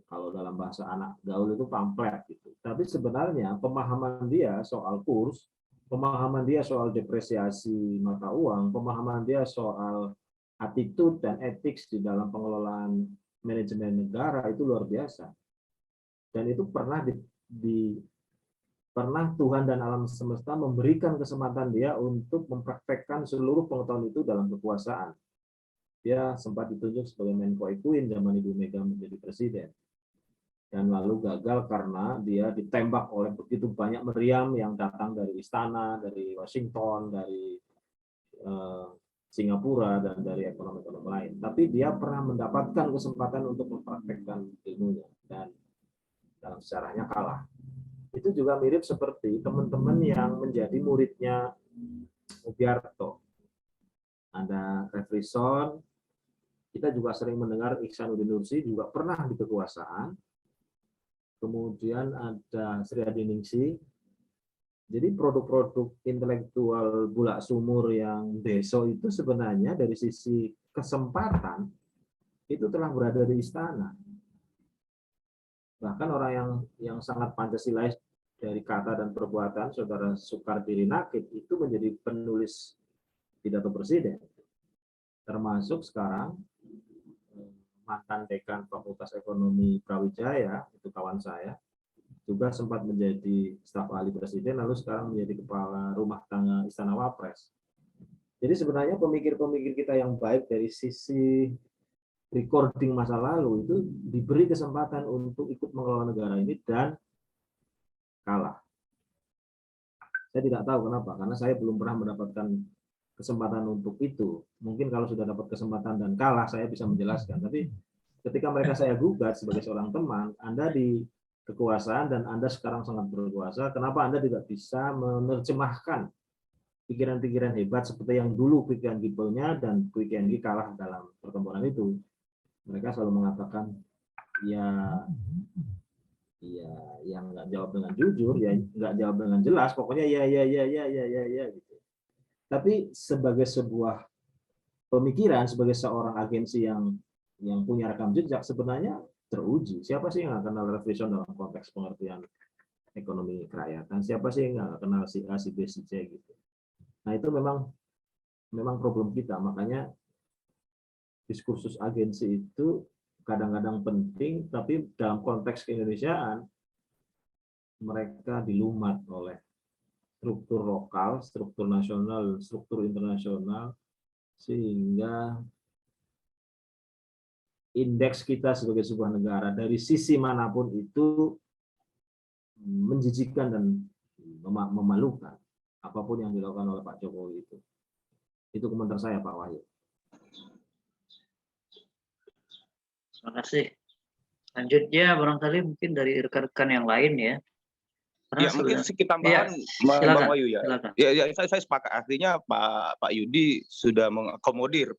kalau dalam bahasa anak gaul itu pamflet gitu. Tapi sebenarnya pemahaman dia soal kurs, pemahaman dia soal depresiasi mata uang, pemahaman dia soal attitude dan etik di dalam pengelolaan manajemen negara itu luar biasa. Dan itu pernah pernah Tuhan dan alam semesta memberikan kesempatan dia untuk mempraktekkan seluruh pengetahuan itu dalam kekuasaan. Dia sempat ditunjuk sebagai Menko Ekuin zaman Ibu Mega menjadi presiden. Dan lalu gagal karena dia ditembak oleh begitu banyak meriam yang datang dari istana, dari Washington, dari Singapura, dan dari ekonomi-ekonomi lain. Tapi dia pernah mendapatkan kesempatan untuk mempraktekkan ilmunya, dan dalam sejarahnya kalah. Itu juga mirip seperti teman-teman yang menjadi muridnya Ubiarto. Ada Refrison, kita juga sering mendengar Ihsanuddin Nursi juga pernah di kekuasaan. Kemudian ada Sri Adiningsih. Jadi produk-produk intelektual bulak sumur yang deso itu sebenarnya dari sisi kesempatan itu telah berada di istana. Bahkan orang yang sangat Pancasilais dari kata dan perbuatan, Saudara Soekardi Nakib itu menjadi penulis pidato presiden. Termasuk sekarang mantan dekan Fakultas Ekonomi Brawijaya, itu kawan saya, juga sempat menjadi staf ahli presiden, lalu sekarang menjadi kepala rumah tangga Istana Wapres. Jadi sebenarnya pemikir-pemikir kita yang baik dari sisi recording masa lalu itu diberi kesempatan untuk ikut mengelola negara ini dan kalah. Saya tidak tahu kenapa, karena saya belum pernah mendapatkan kesempatan untuk itu. Mungkin kalau sudah dapat kesempatan dan kalah, saya bisa menjelaskan. Tapi ketika mereka saya gugat sebagai seorang teman, Anda di kekuasaan dan Anda sekarang sangat berkuasa, kenapa Anda tidak bisa menerjemahkan pikiran-pikiran hebat seperti yang dulu Kwik Kian Gi punya dan Kwik Kian Gi kalah dalam pertempuran itu? Mereka selalu mengatakan, ya yang nggak jawab dengan jujur, ya nggak jawab dengan jelas, pokoknya ya gitu. Tapi sebagai sebuah pemikiran, sebagai seorang agensi yang punya rekam jejak, sebenarnya teruji. Siapa sih yang nggak kenal Refrison dalam konteks pengertian ekonomi kerakyatan? Siapa sih yang nggak kenal si A, si B, si C gitu? Nah itu memang problem kita. Makanya diskursus agensi itu kadang-kadang penting, tapi dalam konteks keindonesiaan mereka dilumat oleh struktur lokal, struktur nasional, struktur internasional, sehingga indeks kita sebagai sebuah negara dari sisi manapun itu menjijikkan dan memalukan, apapun yang dilakukan oleh Pak Jokowi itu. Itu komentar saya, Pak Wahyu. Terima kasih. Selanjutnya barangkali mungkin dari rekan-rekan yang lain ya. Ya, mungkin sedikit tambahan, Bang Wahyu ya. Silakan. Ya, saya sepakat. Artinya Pak Yudi sudah mengakomodir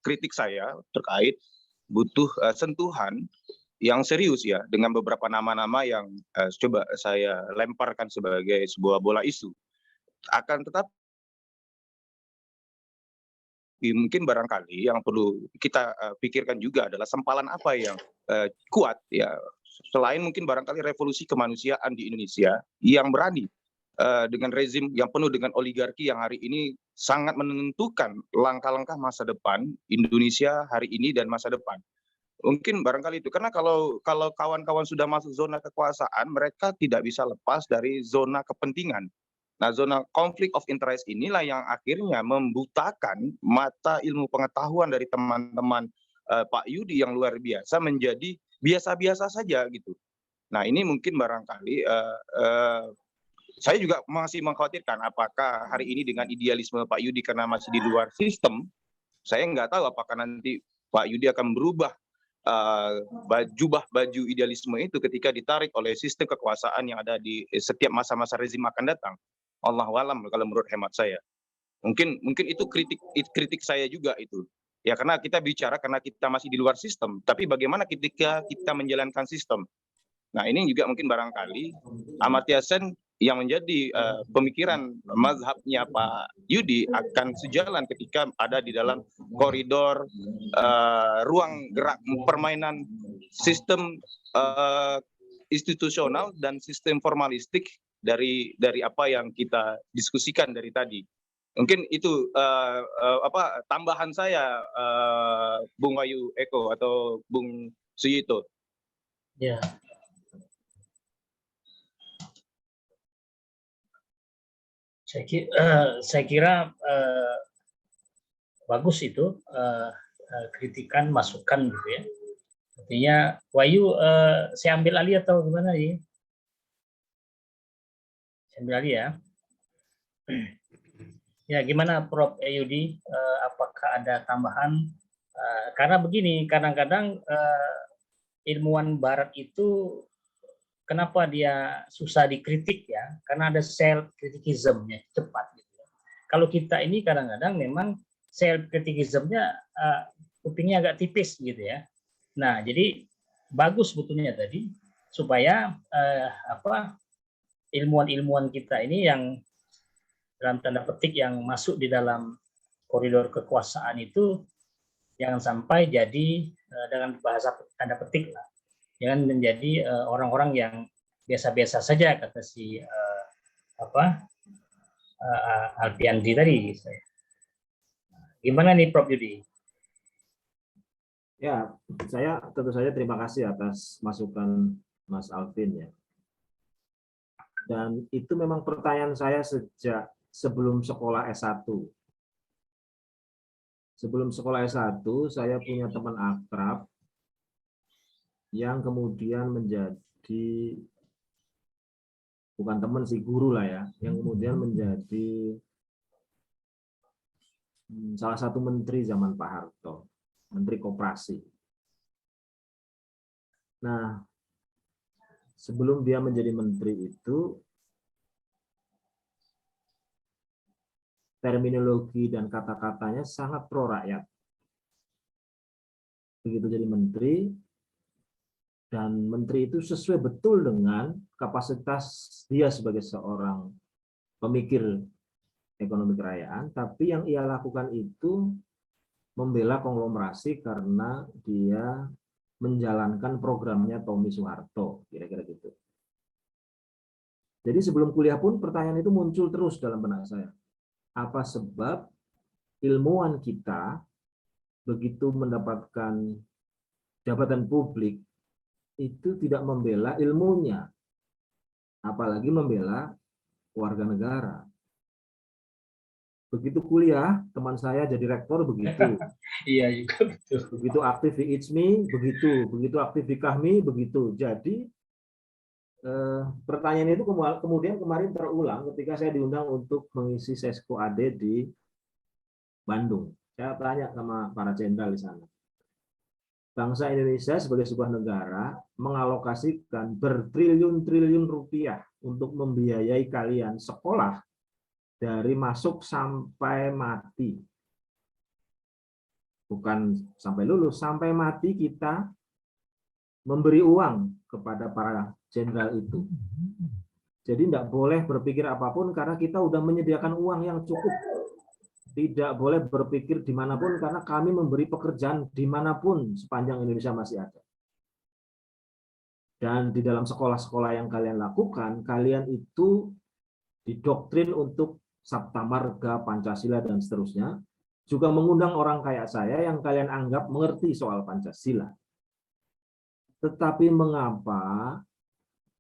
kritik saya terkait butuh sentuhan yang serius ya dengan beberapa nama-nama yang coba saya lemparkan sebagai sebuah bola isu. Akan tetapi mungkin barangkali yang perlu kita pikirkan juga adalah sempalan apa yang kuat ya, selain mungkin barangkali revolusi kemanusiaan di Indonesia yang berani dengan rezim yang penuh dengan oligarki yang hari ini sangat menentukan langkah-langkah masa depan Indonesia hari ini dan masa depan. Mungkin barangkali itu karena kalau kawan-kawan sudah masuk zona kekuasaan, mereka tidak bisa lepas dari zona kepentingan. Nah, zona konflik of interest inilah yang akhirnya membutakan mata ilmu pengetahuan dari teman-teman Pak Yudi yang luar biasa menjadi biasa-biasa saja gitu. Nah, ini mungkin barangkali saya juga masih mengkhawatirkan apakah hari ini dengan idealisme Pak Yudi karena masih di luar sistem, saya nggak tahu apakah nanti Pak Yudi akan berubah baju idealisme itu ketika ditarik oleh sistem kekuasaan yang ada di setiap masa-masa rezim akan datang. Allahu a'lam kalau menurut hemat saya. Mungkin itu kritik saya juga itu. Ya karena kita bicara karena kita masih di luar sistem, tapi bagaimana ketika kita menjalankan sistem. Nah, ini juga mungkin barangkali Amartya Sen yang menjadi pemikiran mazhabnya Pak Yudi akan sejalan ketika ada di dalam koridor ruang gerak permainan sistem institusional dan sistem formalistik dari apa yang kita diskusikan dari tadi. Mungkin itu tambahan saya, Bung Wahyu Eko atau Bung Suyito. Ya. Saya kira bagus itu kritikan, masukan gitu ya. Artinya, Wahyu, saya ambil alih atau gimana ya? Saya ambil alih ya. Ya, gimana Prof. Yudi? Apakah ada tambahan? Karena begini, kadang-kadang ilmuwan Barat itu kenapa dia susah dikritik ya? Karena ada self criticism-nya cepat. Gitu. Kalau kita ini kadang-kadang memang self criticism-nya kupingnya agak tipis gitu ya. Nah, jadi bagus sebetulnya tadi supaya ilmuwan-ilmuwan kita ini yang dalam tanda petik yang masuk di dalam koridor kekuasaan itu jangan sampai jadi dengan bahasa tanda petik lah, jangan menjadi orang-orang yang biasa-biasa saja kata si Alfiandi tadi. Gimana nih Prof. Yudi? Ya, saya tentu saja terima kasih atas masukan Mas Alvin ya. Dan itu memang pertanyaan saya sejak sebelum sekolah S1. Sebelum sekolah S1, saya punya teman akrab yang kemudian menjadi, bukan teman sih, guru lah ya, yang kemudian menjadi salah satu menteri zaman Pak Harto, Menteri Koperasi. Nah, sebelum dia menjadi menteri itu, terminologi dan kata-katanya sangat pro rakyat. Begitu jadi menteri, dan menteri itu sesuai betul dengan kapasitas dia sebagai seorang pemikir ekonomi kerakyaan, tapi yang ia lakukan itu membela konglomerasi karena dia menjalankan programnya Tommy Soeharto, kira-kira gitu. Jadi sebelum kuliah pun pertanyaan itu muncul terus dalam benak saya. Apa sebab ilmuwan kita begitu mendapatkan jabatan publik itu tidak membela ilmunya, apalagi membela warga negara. Begitu kuliah, teman saya jadi rektor begitu. Iya juga betul. Begitu aktif di ICMI, begitu aktif di KAHMI, begitu. Jadi pertanyaan itu kemudian kemarin terulang ketika saya diundang untuk mengisi Sesko AD di Bandung. Saya tanya sama para jenderal di sana. Bangsa Indonesia sebagai sebuah negara mengalokasikan bertriliun-triliun rupiah untuk membiayai kalian sekolah dari masuk sampai mati. Bukan sampai lulus, sampai mati kita memberi uang kepada para jenderal itu. Jadi tidak boleh berpikir apapun karena kita sudah menyediakan uang yang cukup. Tidak boleh berpikir dimanapun karena kami memberi pekerjaan dimanapun sepanjang Indonesia masih ada. Dan di dalam sekolah-sekolah yang kalian lakukan, kalian itu didoktrin untuk Sabta Marga, Pancasila, dan seterusnya. Juga mengundang orang kayak saya yang kalian anggap mengerti soal Pancasila. Tetapi mengapa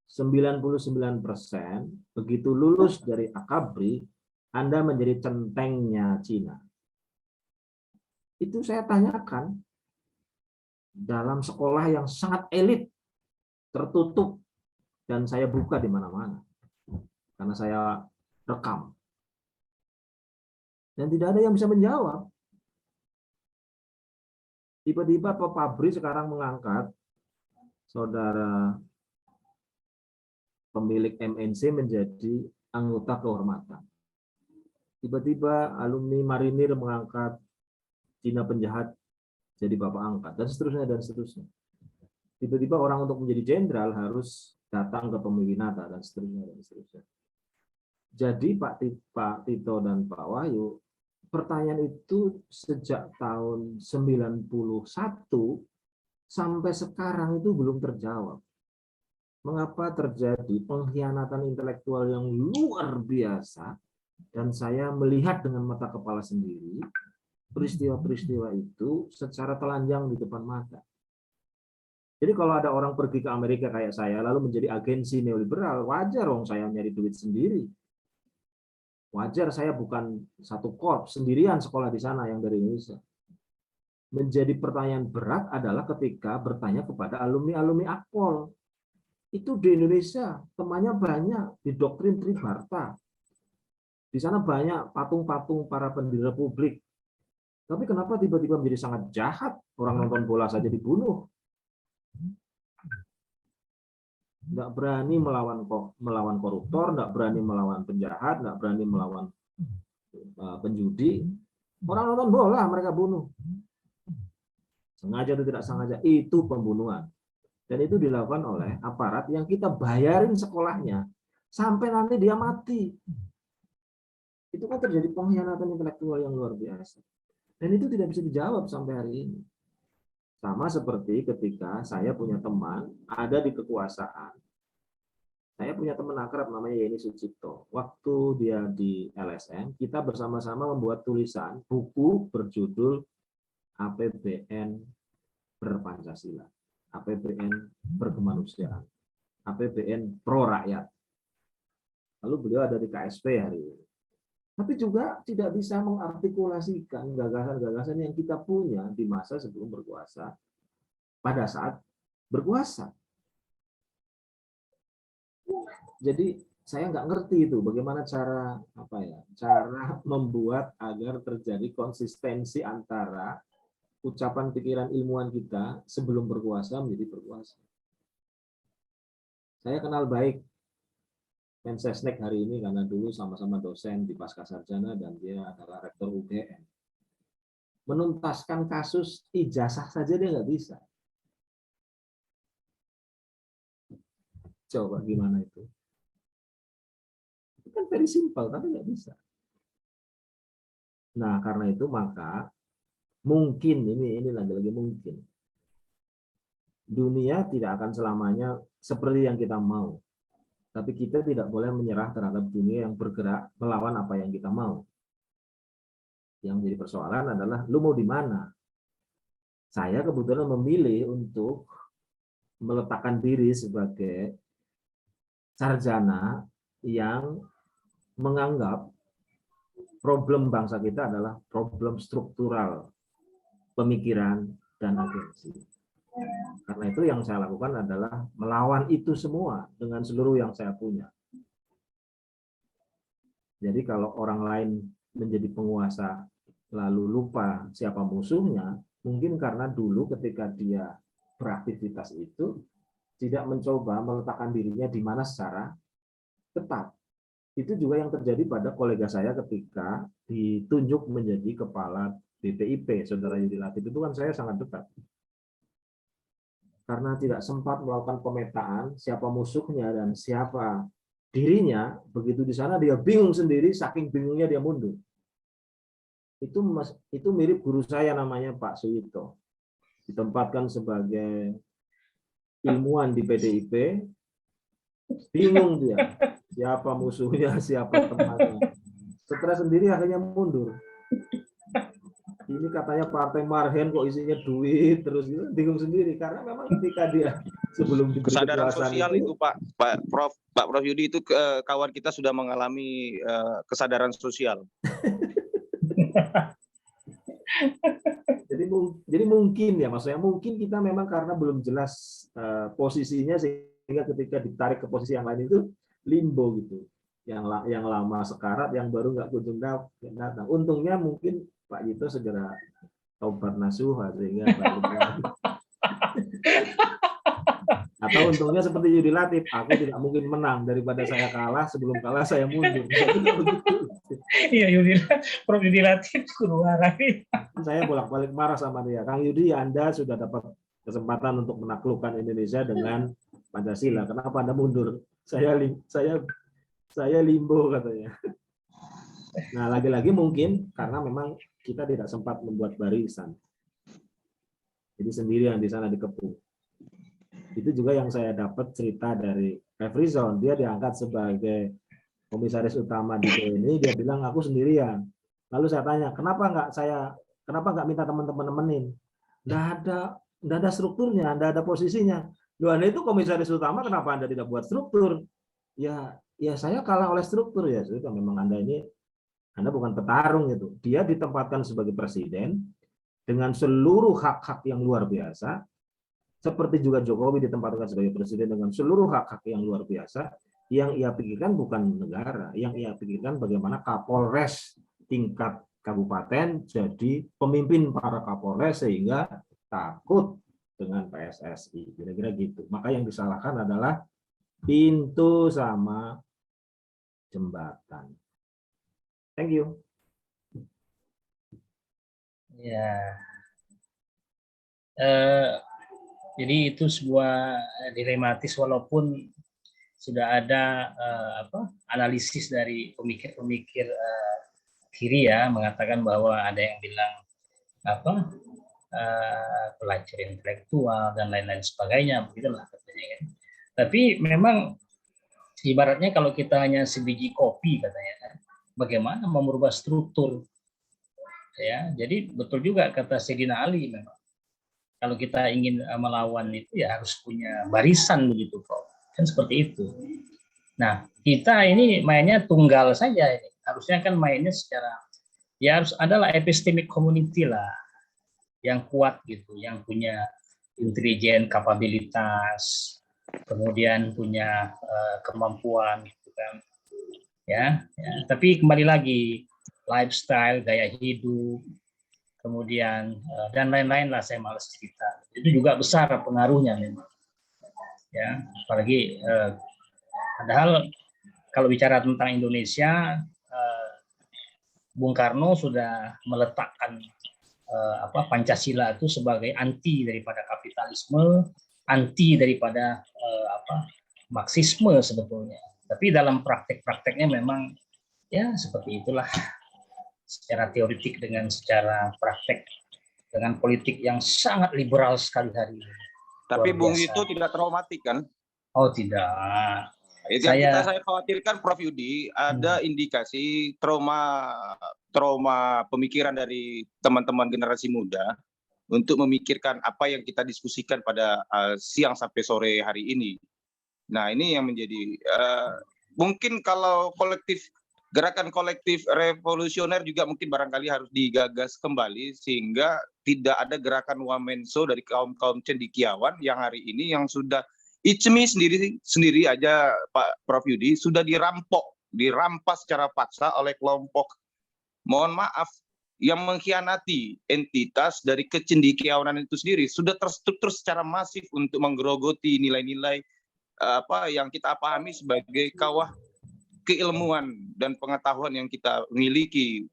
99% begitu lulus dari Akabri, Anda menjadi centengnya Cina? Itu saya tanyakan dalam sekolah yang sangat elit, tertutup, dan saya buka di mana-mana. Karena saya rekam. Dan tidak ada yang bisa menjawab. Tiba-tiba Pak Fabri sekarang mengangkat saudara pemilik MNC menjadi anggota kehormatan. Tiba-tiba alumni marinir mengangkat Cina penjahat jadi bapak angkat, dan seterusnya dan seterusnya. Tiba-tiba orang untuk menjadi jenderal harus datang ke Pemiwinata, dan seterusnya dan seterusnya. Jadi Pak Tito dan Pak Wahyu, pertanyaan itu sejak tahun 91 sampai sekarang itu belum terjawab. Mengapa terjadi pengkhianatan intelektual yang luar biasa, dan saya melihat dengan mata kepala sendiri peristiwa-peristiwa itu secara telanjang di depan mata. Jadi kalau ada orang pergi ke Amerika kayak saya lalu menjadi agensi neoliberal, wajar dong saya nyari duit sendiri. Wajar saya bukan satu korps sendirian sekolah di sana yang dari Indonesia. Menjadi pertanyaan berat adalah ketika bertanya kepada alumni-alumni Akpol. Itu di Indonesia temannya banyak, di doktrin Tribarta. Di sana banyak patung-patung para pendiri republik. Tapi kenapa tiba-tiba menjadi sangat jahat? Orang nonton bola saja dibunuh. Nggak berani melawan koruptor, nggak berani melawan penjahat, nggak berani melawan penjudi. Orang nonton bola mereka bunuh. Sengaja atau tidak sengaja, itu pembunuhan. Dan itu dilakukan oleh aparat yang kita bayarin sekolahnya sampai nanti dia mati. Itu kan terjadi pengkhianatan intelektual yang luar biasa. Dan itu tidak bisa dijawab sampai hari ini. Sama seperti ketika saya punya teman ada di kekuasaan. Saya punya teman akrab namanya Yeni Sucipto. Waktu dia di LSM, kita bersama-sama membuat tulisan buku berjudul APBN Berpancasila, APBN Berkemanusiaan, APBN Pro Rakyat. Lalu beliau ada di KSP hari ini. Tapi juga tidak bisa mengartikulasikan gagasan-gagasan yang kita punya di masa sebelum berkuasa, pada saat berkuasa. Jadi saya nggak ngerti itu bagaimana cara membuat agar terjadi konsistensi antara ucapan pikiran ilmuwan kita sebelum berkuasa menjadi berkuasa. Saya kenal baik Mensesnek hari ini karena dulu sama-sama dosen di Pascasarjana dan dia adalah rektor UGM. Menuntaskan kasus ijazah saja dia nggak bisa. Coba gimana itu? Itu kan very simple, tapi nggak bisa. Nah, karena itu maka mungkin ini lagi-lagi mungkin dunia tidak akan selamanya seperti yang kita mau. Tapi kita tidak boleh menyerah terhadap dunia yang bergerak melawan apa yang kita mau. Yang jadi persoalan adalah, lu mau di mana? Saya kebetulan memilih untuk meletakkan diri sebagai sarjana yang menganggap problem bangsa kita adalah problem struktural pemikiran dan agensi. Karena itu yang saya lakukan adalah melawan itu semua dengan seluruh yang saya punya. Jadi kalau orang lain menjadi penguasa lalu lupa siapa musuhnya, mungkin karena dulu ketika dia beraktivitas itu tidak mencoba meletakkan dirinya di mana secara tepat. Itu juga yang terjadi pada kolega saya ketika ditunjuk menjadi kepala BPIP, Saudara Yudi Latif. Itu kan saya sangat dekat. Karena tidak sempat melakukan pemetaan siapa musuhnya dan siapa dirinya, begitu di sana dia bingung sendiri, saking bingungnya dia mundur. Itu mirip guru saya namanya Pak Suyito. Ditempatkan sebagai ilmuwan di PDIP, bingung dia, siapa musuhnya, siapa temannya. Stres sendiri akhirnya mundur. Ini katanya partai marhen kok isinya duit terus gitu, bingung sendiri karena memang ketika dia sebelum diberi kesadaran kekuasaan sosial itu Pak Prof Yudi itu kawan kita sudah mengalami kesadaran sosial. jadi mungkin ya, maksudnya mungkin kita memang karena belum jelas posisinya sehingga ketika ditarik ke posisi yang lain itu limbo gitu. Yang lama sekarat, yang baru nggak kunjung datang. Untungnya mungkin Pak Yito segera taubat nasuha sehingga atau untungnya seperti Yudi Latif, aku tidak mungkin menang, daripada saya kalah, sebelum kalah saya mundur. Iya, Prof Yudi Latif keluar lagi. Saya bolak-balik marah sama dia. Kang Yudi, Anda sudah dapat kesempatan untuk menaklukkan Indonesia dengan Pancasila. Kenapa Anda mundur? Saya limbo katanya. Nah, lagi-lagi mungkin karena memang kita tidak sempat membuat barisan. Jadi sendirian di sana dikepung. Itu juga yang saya dapat cerita dari Refrizon. Dia diangkat sebagai komisaris utama di TNI, dia bilang aku sendirian. Lalu saya tanya, kenapa nggak minta teman-teman nemenin? Nggak ada strukturnya, nggak ada posisinya. Loh, Anda itu komisaris utama, kenapa Anda tidak buat struktur? Ya saya kalah oleh struktur ya. Sudah, memang Anda bukan petarung itu. Dia ditempatkan sebagai presiden dengan seluruh hak-hak yang luar biasa. Seperti juga Jokowi ditempatkan sebagai presiden dengan seluruh hak-hak yang luar biasa, yang ia pikirkan bukan negara, yang ia pikirkan bagaimana Kapolres tingkat kabupaten jadi pemimpin para Kapolres sehingga takut dengan PSSI, kira-kira gitu. Maka yang disalahkan adalah pintu sama jembatan. Thank you. Ya. Jadi itu sebuah dilematis walaupun sudah ada analisis dari pemikir-pemikir kiri ya mengatakan bahwa ada yang bilang pelacur intelektual dan lain-lain sebagainya, begitulah katanya kan. Tapi memang ibaratnya kalau kita hanya sebiji kopi katanya kan, bagaimana mau merubah struktur ya. Jadi betul juga kata Sayyidina Ali, memang kalau kita ingin melawan itu ya harus punya barisan begitu Prof. Kan seperti itu. Nah, kita ini mainnya tunggal saja ini. Harusnya kan mainnya secara ya harus adalah epistemic community lah yang kuat gitu, yang punya intelijen, kapabilitas, kemudian punya kemampuan gitu kan. Ya, tapi kembali lagi lifestyle, gaya hidup, kemudian dan lain-lain lah, saya malas cerita. Itu juga besar pengaruhnya memang. Ya, apalagi padahal kalau bicara tentang Indonesia, Bung Karno sudah meletakkan Pancasila itu sebagai anti daripada kapitalisme, anti daripada Marxisme sebetulnya. Tapi dalam praktek-prakteknya memang ya seperti itulah, secara teoretik dengan secara praktek dengan politik yang sangat liberal sekali hari ini. Tapi Bung Vito tidak traumatik kan? Oh tidak. Yang saya khawatirkan Prof Yudi ada indikasi trauma pemikiran dari teman-teman generasi muda untuk memikirkan apa yang kita diskusikan pada siang sampai sore hari ini. Nah ini yang menjadi mungkin kalau gerakan kolektif revolusioner juga mungkin barangkali harus digagas kembali sehingga tidak ada gerakan wamenso dari kaum cendekiawan yang hari ini yang sudah Icmi sendiri aja Pak Prof Yudi sudah dirampas secara paksa oleh kelompok, mohon maaf, yang mengkhianati entitas dari kecendekiawanan itu sendiri, sudah terstruktur secara masif untuk menggerogoti nilai-nilai yang kita pahami sebagai kawah keilmuan dan pengetahuan yang kita miliki,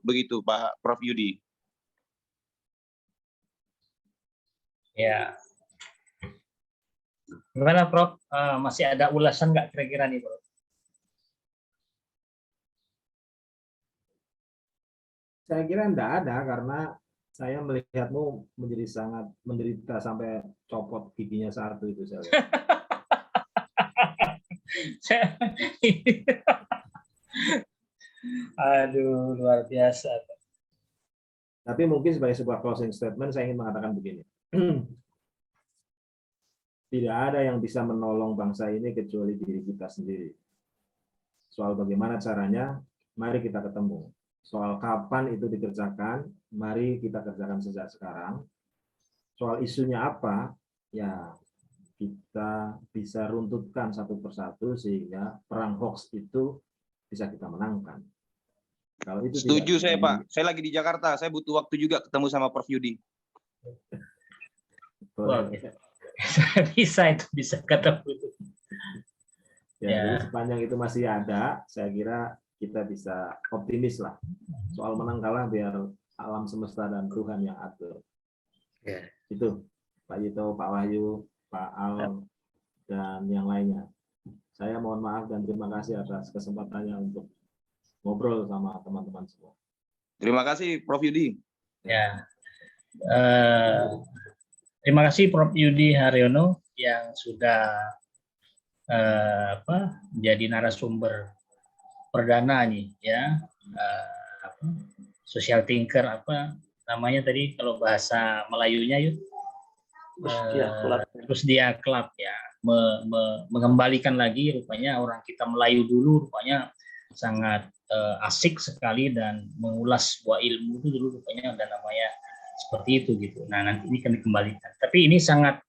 begitu Pak Prof Yudi. Ya. Gimana Prof? Masih ada ulasan nggak kira-kira nih Prof? Saya kira enggak ada, karena saya melihatmu menjadi sangat menderita sampai copot giginya satu itu saya lihat. Aduh, luar biasa. Tapi mungkin sebagai sebuah closing statement saya ingin mengatakan begini. Tidak ada yang bisa menolong bangsa ini kecuali diri kita sendiri. Soal bagaimana caranya, mari kita ketemu. Soal kapan itu dikerjakan, mari kita kerjakan sejak sekarang. Soal isunya apa, ya kita bisa runtutkan satu persatu sehingga perang hoax itu bisa kita menangkan. Kalau itu setuju saya Pak, saya lagi di Jakarta, saya butuh waktu juga ketemu sama Prof Yudi. bisa ketemu. Ya, jadi sepanjang itu masih ada, saya kira kita bisa optimis lah. Soal menang kalah biar alam semesta dan Tuhan yang atur. Ya. Itu Pak Yito, Pak Wahyu, Pak Al, dan yang lainnya. Saya mohon maaf dan terima kasih atas kesempatannya untuk ngobrol sama teman-teman semua. Terima kasih Prof. Yudi. Ya, terima kasih Prof. Yudi Haryono yang sudah menjadi narasumber perdana nih, ya, social thinker, apa namanya tadi kalau bahasa Melayunya yuk, terus dia kelab ya, mengembalikan lagi rupanya orang kita Melayu dulu rupanya sangat asik sekali dan mengulas sebuah ilmu itu dulu rupanya ada namanya seperti itu gitu. Nah nanti ini akan dikembalikan. Tapi ini sangat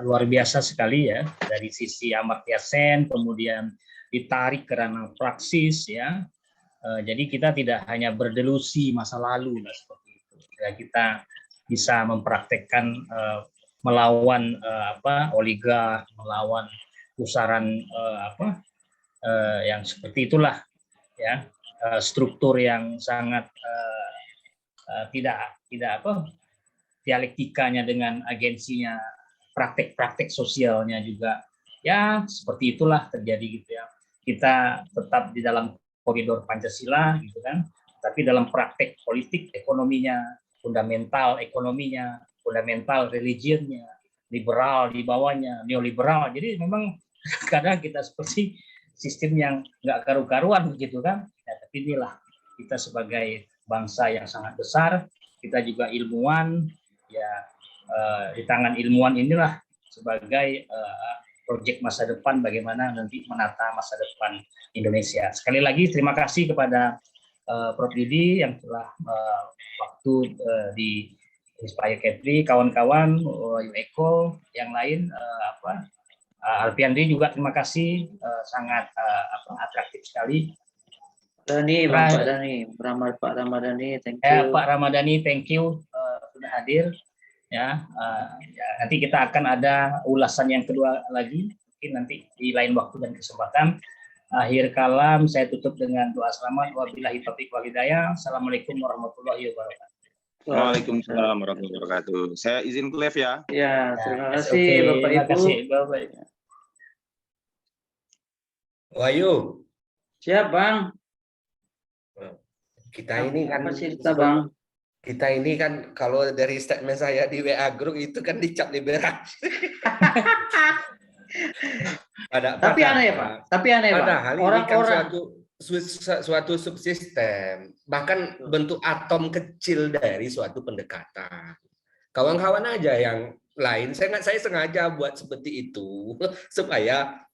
luar biasa sekali ya dari sisi Amartya Sen, kemudian ditarik ke ranah praksis ya. Jadi kita tidak hanya berdelusi masa lalu lah seperti itu. Ya, kita bisa mempraktekkan melawan oligark, melawan pusaran yang seperti itulah ya, struktur yang sangat tidak dialektikanya dengan agensinya, praktek-praktek sosialnya juga ya seperti itulah terjadi gitu ya. Kita tetap di dalam koridor Pancasila gitu kan, tapi dalam praktek politik ekonominya, fundamental ekonominya, fundamental religionnya, liberal di bawahnya, neoliberal. Jadi memang kadang kita seperti sistem yang nggak karu-karuan begitu kan. Ya, tapi inilah kita sebagai bangsa yang sangat besar, kita juga ilmuwan, ya di tangan ilmuwan inilah sebagai proyek masa depan bagaimana nanti menata masa depan Indonesia. Sekali lagi terima kasih kepada Prof. Yudi yang telah waktu di Inspire Kepri, kawan-kawan, Eko, yang lain, Alfiandri juga terima kasih, sangat atraktif sekali. Dani, Pak Dani, Pak Ramadhani, thank you. Pak Ramadhani, thank you sudah hadir. Ya, nanti kita akan ada ulasan yang kedua lagi, mungkin nanti di lain waktu dan kesempatan. Akhir kalam saya tutup dengan doa selamat. Wabillahi taufiq wal hidayah. Assalamualaikum warahmatullahi wabarakatuh. Waalaikumsalam warahmatullahi wabarakatuh. Saya izin ke live ya. Ya, terima kasih Bapak Ibu. Terima kasih Bapak. Wahyu. Siap Bang. Kita ini kan apa cerita Bang? Kita ini kan kalau dari statement saya di WA Group itu kan dicap liberal. Tapi aneh ya Pak. Tapi aneh Pak. Padahal ini kan suatu subsistem, bahkan bentuk atom kecil dari suatu pendekatan. Kawan-kawan aja yang lain, saya sengaja buat seperti itu supaya